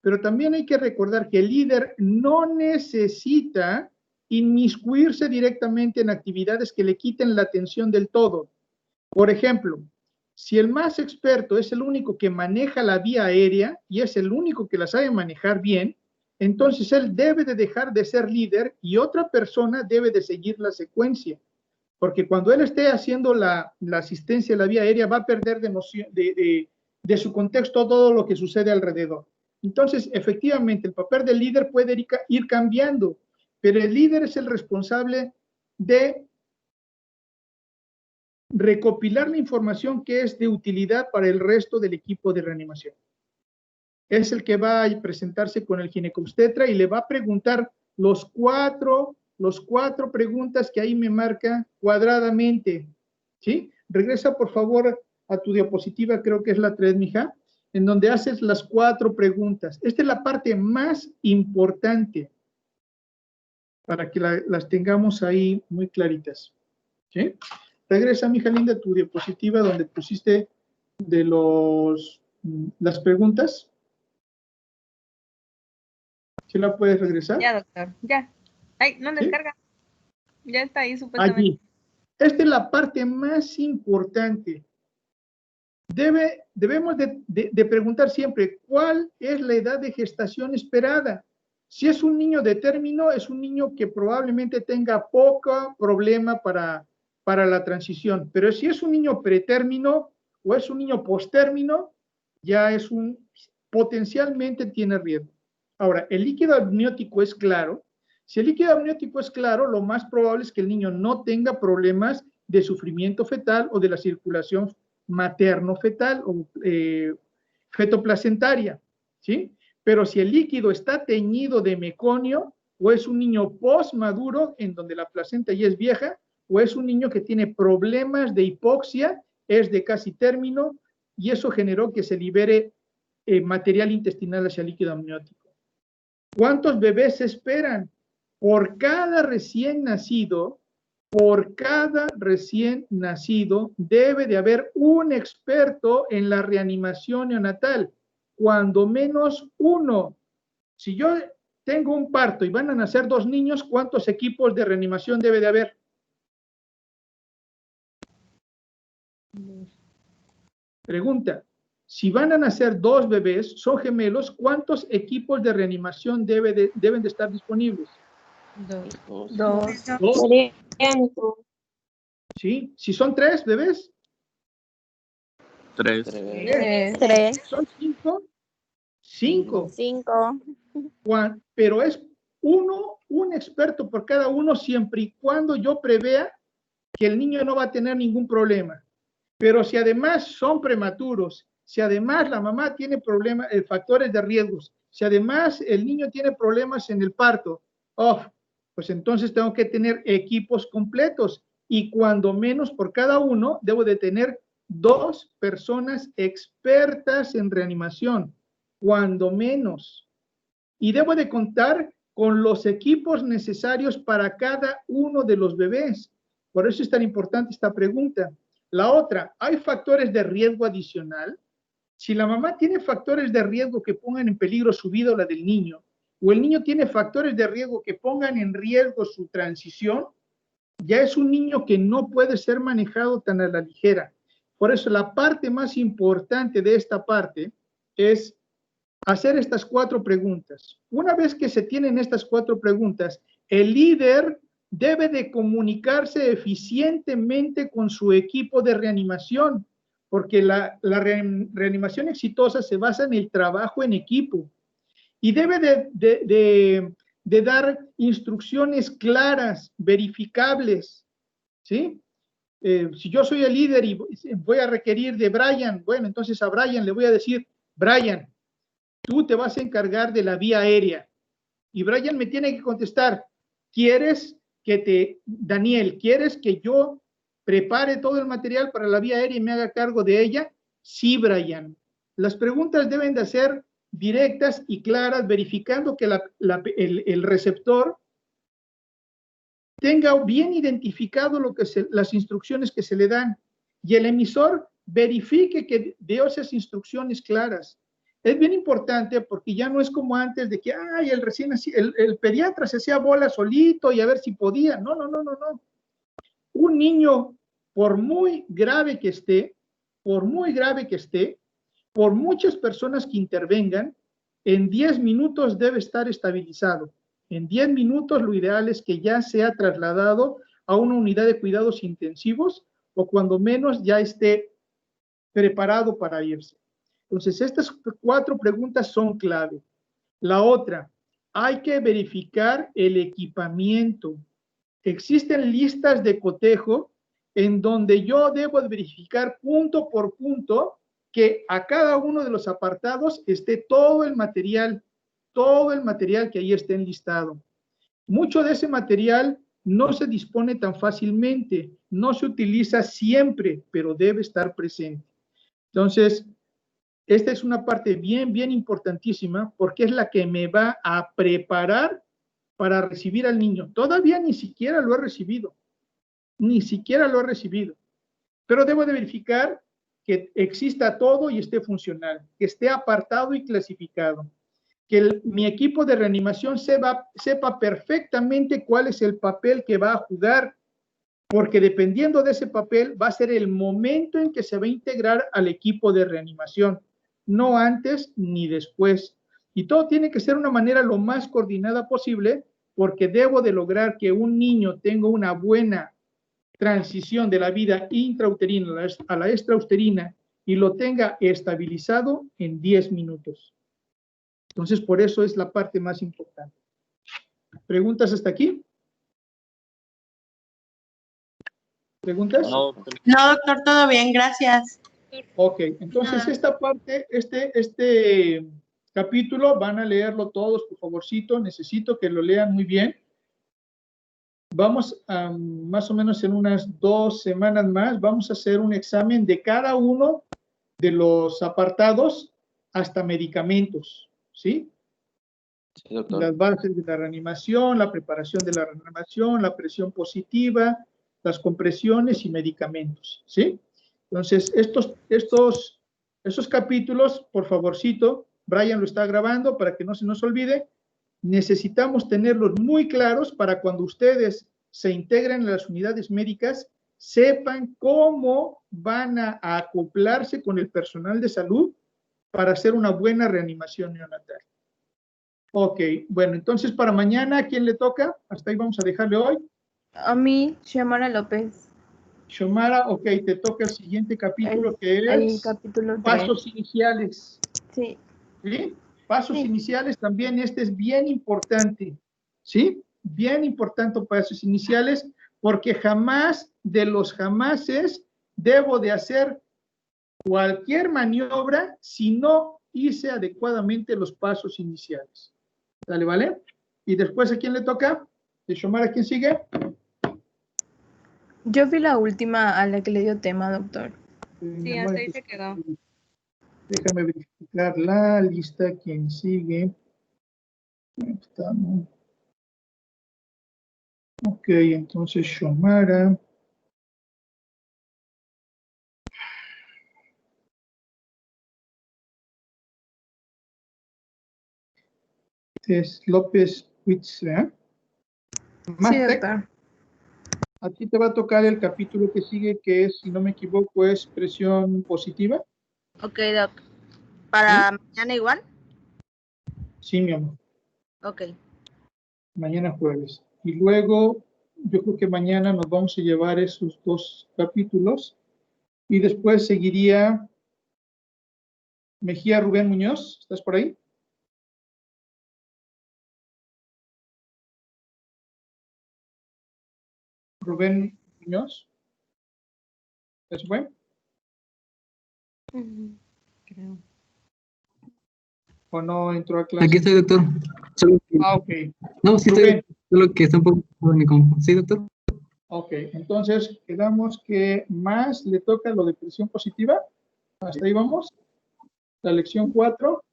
pero también hay que recordar que el líder no necesita inmiscuirse directamente en actividades que le quiten la atención del todo. Por ejemplo, si el más experto es el único que maneja la vía aérea y es el único que la sabe manejar bien, entonces él debe de dejar de ser líder y otra persona debe de seguir la secuencia. porque cuando él esté haciendo la asistencia a la vía aérea va a perder de su contexto todo lo que sucede alrededor. Entonces, efectivamente, el papel del líder puede ir cambiando, pero el líder es el responsable de recopilar la información que es de utilidad para el resto del equipo de reanimación. Es el que va a presentarse con el ginecobstetra y le va a preguntar los cuatro preguntas que ahí me marca cuadradamente, ¿sí? Regresa, por favor, a tu diapositiva, creo que es la 3, mija, en donde haces las 4 preguntas. Esta es la parte más importante para que las tengamos ahí muy claritas, ¿sí? Regresa, mija linda, a tu diapositiva donde pusiste de las preguntas. ¿Sí la puedes regresar? Ya, doctor, ya. Ay, no ¿Sí? descarga. Ya está ahí supuestamente. Allí. Esta es la parte más importante. Debemos de preguntar siempre, ¿cuál es la edad de gestación esperada? Si es un niño de término, es un niño que probablemente tenga poco problema para la transición. Pero si es un niño pretérmino o es un niño postérmino, ya potencialmente tiene riesgo. Ahora, el líquido amniótico es claro. Si el líquido amniótico es claro, lo más probable es que el niño no tenga problemas de sufrimiento fetal o de la circulación materno-fetal o fetoplacentaria, ¿sí? Pero si el líquido está teñido de meconio, o es un niño postmaduro, en donde la placenta ya es vieja, o es un niño que tiene problemas de hipoxia, es de casi término, y eso generó que se libere material intestinal hacia el líquido amniótico. ¿Cuántos bebés se esperan? Por cada recién nacido, debe de haber un experto en la reanimación neonatal, cuando menos uno. Si yo tengo un parto y van a nacer 2 niños, ¿cuántos equipos de reanimación debe de haber? Pregunta, si van a nacer 2 bebés, son gemelos, ¿cuántos equipos de reanimación deben de estar disponibles? 2. ¿Sí? Si son 3 bebés. 3. ¿Son 5? 5. 5. Pero es un experto por cada uno, siempre y cuando yo prevea que el niño no va a tener ningún problema. Pero si además son prematuros, si además la mamá tiene problemas, factores de riesgos, si además el niño tiene problemas en el parto, pues entonces tengo que tener equipos completos, y cuando menos por cada uno debo de tener 2 personas expertas en reanimación, cuando menos. Y debo de contar con los equipos necesarios para cada uno de los bebés. Por eso es tan importante esta pregunta. La otra, ¿hay factores de riesgo adicional? Si la mamá tiene factores de riesgo que pongan en peligro su vida o la del niño, o el niño tiene factores de riesgo que pongan en riesgo su transición, ya es un niño que no puede ser manejado tan a la ligera. Por eso la parte más importante de esta parte es hacer estas 4 preguntas. Una vez que se tienen estas 4 preguntas, el líder debe de comunicarse eficientemente con su equipo de reanimación, porque la reanimación exitosa se basa en el trabajo en equipo, y debe de dar instrucciones claras, verificables, ¿sí? Si yo soy el líder y voy a requerir de Brian, bueno, entonces a Brian le voy a decir, Brian, tú te vas a encargar de la vía aérea. Y Brian me tiene que contestar, Daniel, ¿quieres que yo prepare todo el material para la vía aérea y me haga cargo de ella? Sí, Brian. Las preguntas deben de ser directas y claras, verificando que el receptor tenga bien identificado las instrucciones que se le dan, y el emisor verifique que dio esas instrucciones claras. Es bien importante porque ya no es como antes de que, el pediatra se hacía bola solito y a ver si podía. No. Un niño, por muy grave que esté, por muchas personas que intervengan, en 10 minutos debe estar estabilizado. En 10 minutos lo ideal es que ya sea trasladado a una unidad de cuidados intensivos o cuando menos ya esté preparado para irse. Entonces, estas 4 preguntas son clave. La otra, hay que verificar el equipamiento. Existen listas de cotejo en donde yo debo verificar punto por punto que a cada uno de los apartados esté todo el material que ahí esté enlistado. Mucho de ese material no se dispone tan fácilmente, no se utiliza siempre, pero debe estar presente. Entonces, esta es una parte bien importantísima porque es la que me va a preparar para recibir al niño. Todavía ni siquiera lo he recibido, pero debo de verificar que exista todo y esté funcional, que esté apartado y clasificado, que mi equipo de reanimación sepa perfectamente cuál es el papel que va a jugar, porque dependiendo de ese papel va a ser el momento en que se va a integrar al equipo de reanimación, no antes ni después. Y todo tiene que ser de una manera lo más coordinada posible, porque debo de lograr que un niño tenga una buena transición de la vida intrauterina a la extrauterina y lo tenga estabilizado en 10 minutos. Entonces, por eso es la parte más importante. ¿Preguntas hasta aquí? ¿Preguntas? No, doctor, todo bien, gracias. Ok, entonces esta parte, este capítulo, van a leerlo todos, por favorcito, necesito que lo lean muy bien. Vamos a, más o menos en unas 2 semanas más, vamos a hacer un examen de cada uno de los apartados hasta medicamentos, ¿sí? Sí, doctor. Las bases de la reanimación, la preparación de la reanimación, la presión positiva, las compresiones y medicamentos, ¿sí? Entonces, estos capítulos, por favorcito, Brian lo está grabando para que no se nos olvide. Necesitamos tenerlos muy claros para cuando ustedes se integren en las unidades médicas, sepan cómo van a acoplarse con el personal de salud para hacer una buena reanimación neonatal. Ok, bueno, entonces para mañana, ¿a quién le toca? Hasta ahí vamos a dejarle hoy. A mí, Xiomara López. Xiomara, ok, te toca el siguiente capítulo que el es capítulo 3. Pasos iniciales. Sí. ¿Sí? Pasos iniciales también, este es bien importante, ¿sí? Bien importante pasos iniciales, porque jamás de los jamases debo de hacer cualquier maniobra si no hice adecuadamente los pasos iniciales. ¿Dale, vale? Y después, ¿a quién le toca? ¿De Xiomara quién sigue? Yo fui la última a la que le dio tema, doctor. Sí, hasta ahí se quedó. Déjame verificar la lista, quién sigue. Ahí estamos. Ok, entonces Xiomara. Es López Huitz, ¿eh? Sí, doctor. A ti te va a tocar el capítulo que sigue, que es, si no me equivoco, es presión positiva. Ok, doc. ¿Para mañana igual? Sí, mi amor. Ok. Mañana jueves. Y luego, yo creo que mañana nos vamos a llevar esos 2 capítulos. Y después seguiría Mejía Rubén Muñoz. ¿Estás por ahí? Rubén Muñoz. ¿Eso fue? Creo. ¿O no entró a clase? Aquí estoy, doctor. Ok. No, sí Rubén. estoy, solo que está un poco ¿Sí, doctor? Ok, entonces quedamos que más le toca lo de presión positiva. Hasta ahí vamos. La lección 4.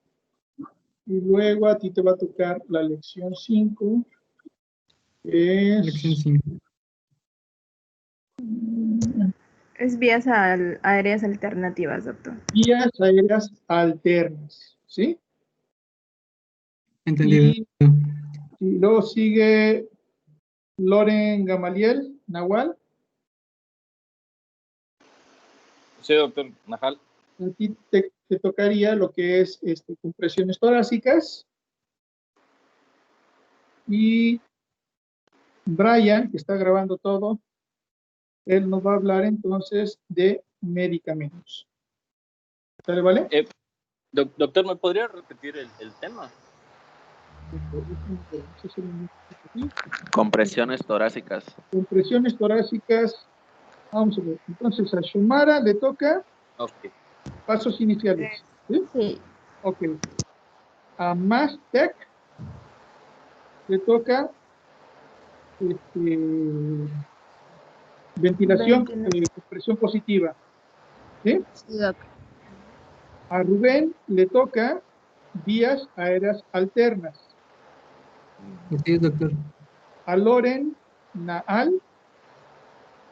Y luego a ti te va a tocar la lección 5. Lección 5. Es vías aéreas alternativas, doctor. Vías aéreas alternas, ¿sí? Entendido. Y luego sigue Loren Gamaliel, Nahual. Sí, doctor, Najal. A ti te tocaría lo que es compresiones torácicas y Brian, que está grabando todo, él nos va a hablar entonces de medicamentos. ¿Sale, vale? Doctor, ¿me podría repetir el tema? Compresiones torácicas. Compresiones torácicas. Vamos a ver. Entonces a Shumara le toca pasos iniciales. ¿Sí? Sí. Ok. A Mastek le toca ventilación, compresión positiva. ¿Sí? Sí, doctor. A Rubén le toca vías aéreas alternas. Sí, doctor. A Loren Naal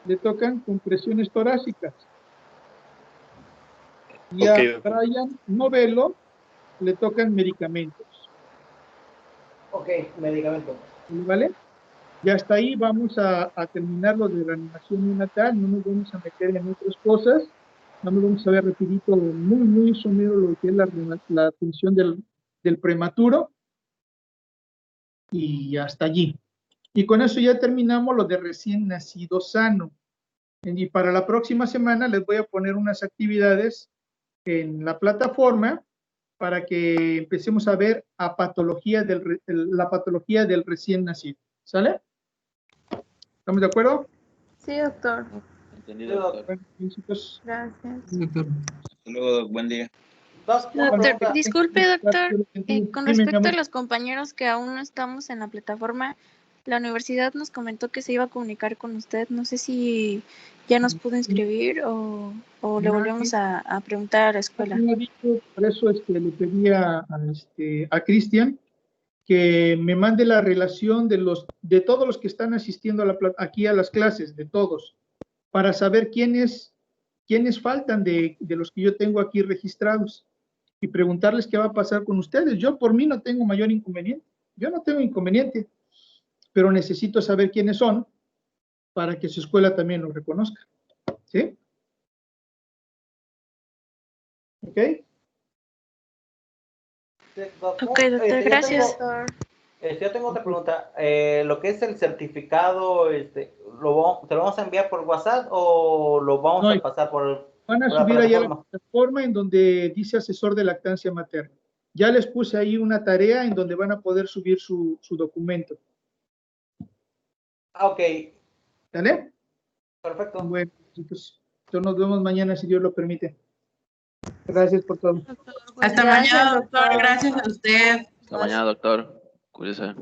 le tocan compresiones torácicas. Y a Brian Novelo le tocan medicamentos. Ok, medicamentos. ¿Vale? Ya hasta ahí vamos a terminar lo de la animación neonatal, no nos vamos a meter en otras cosas, no nos vamos a ver rapidito, muy somero lo que es la atención del prematuro, y hasta allí. Y con eso ya terminamos lo de recién nacido sano. Y para la próxima semana les voy a poner unas actividades en la plataforma para que empecemos a ver la patología del recién nacido. ¿Sale? ¿Estamos de acuerdo? Sí, doctor. Entendido, doctor. Bueno, besitos. Gracias. Doctor. Hasta luego, buen día. Doctor, disculpe, doctor, con Dime, mi respecto a amor. los compañeros que aún no estamos en la plataforma, la universidad nos comentó que se iba a comunicar con usted. No sé si ya nos pudo inscribir o le volvemos a preguntar a la escuela. Por eso le pedí a Cristian que me mande la relación de todos los que están asistiendo aquí a las clases, de todos, para saber quiénes faltan de los que yo tengo aquí registrados y preguntarles qué va a pasar con ustedes. Yo por mí no tengo mayor inconveniente, yo no tengo inconveniente, pero necesito saber quiénes son para que su escuela también los reconozca. ¿Sí? ¿Ok? Ok, doctor, gracias. Yo tengo otra pregunta. Lo que es el certificado, ¿te lo vamos a enviar por WhatsApp o lo vamos a pasar por Van a por la subir ahí a la plataforma? plataforma en donde dice asesor de lactancia materna. Ya les puse ahí una tarea en donde van a poder subir su documento. Ok, ¿Sale? perfecto. Bueno, pues nos vemos mañana si Dios lo permite. Gracias por todo. Hasta mañana, doctor. Gracias a usted. Hasta mañana, doctor. Cuídese.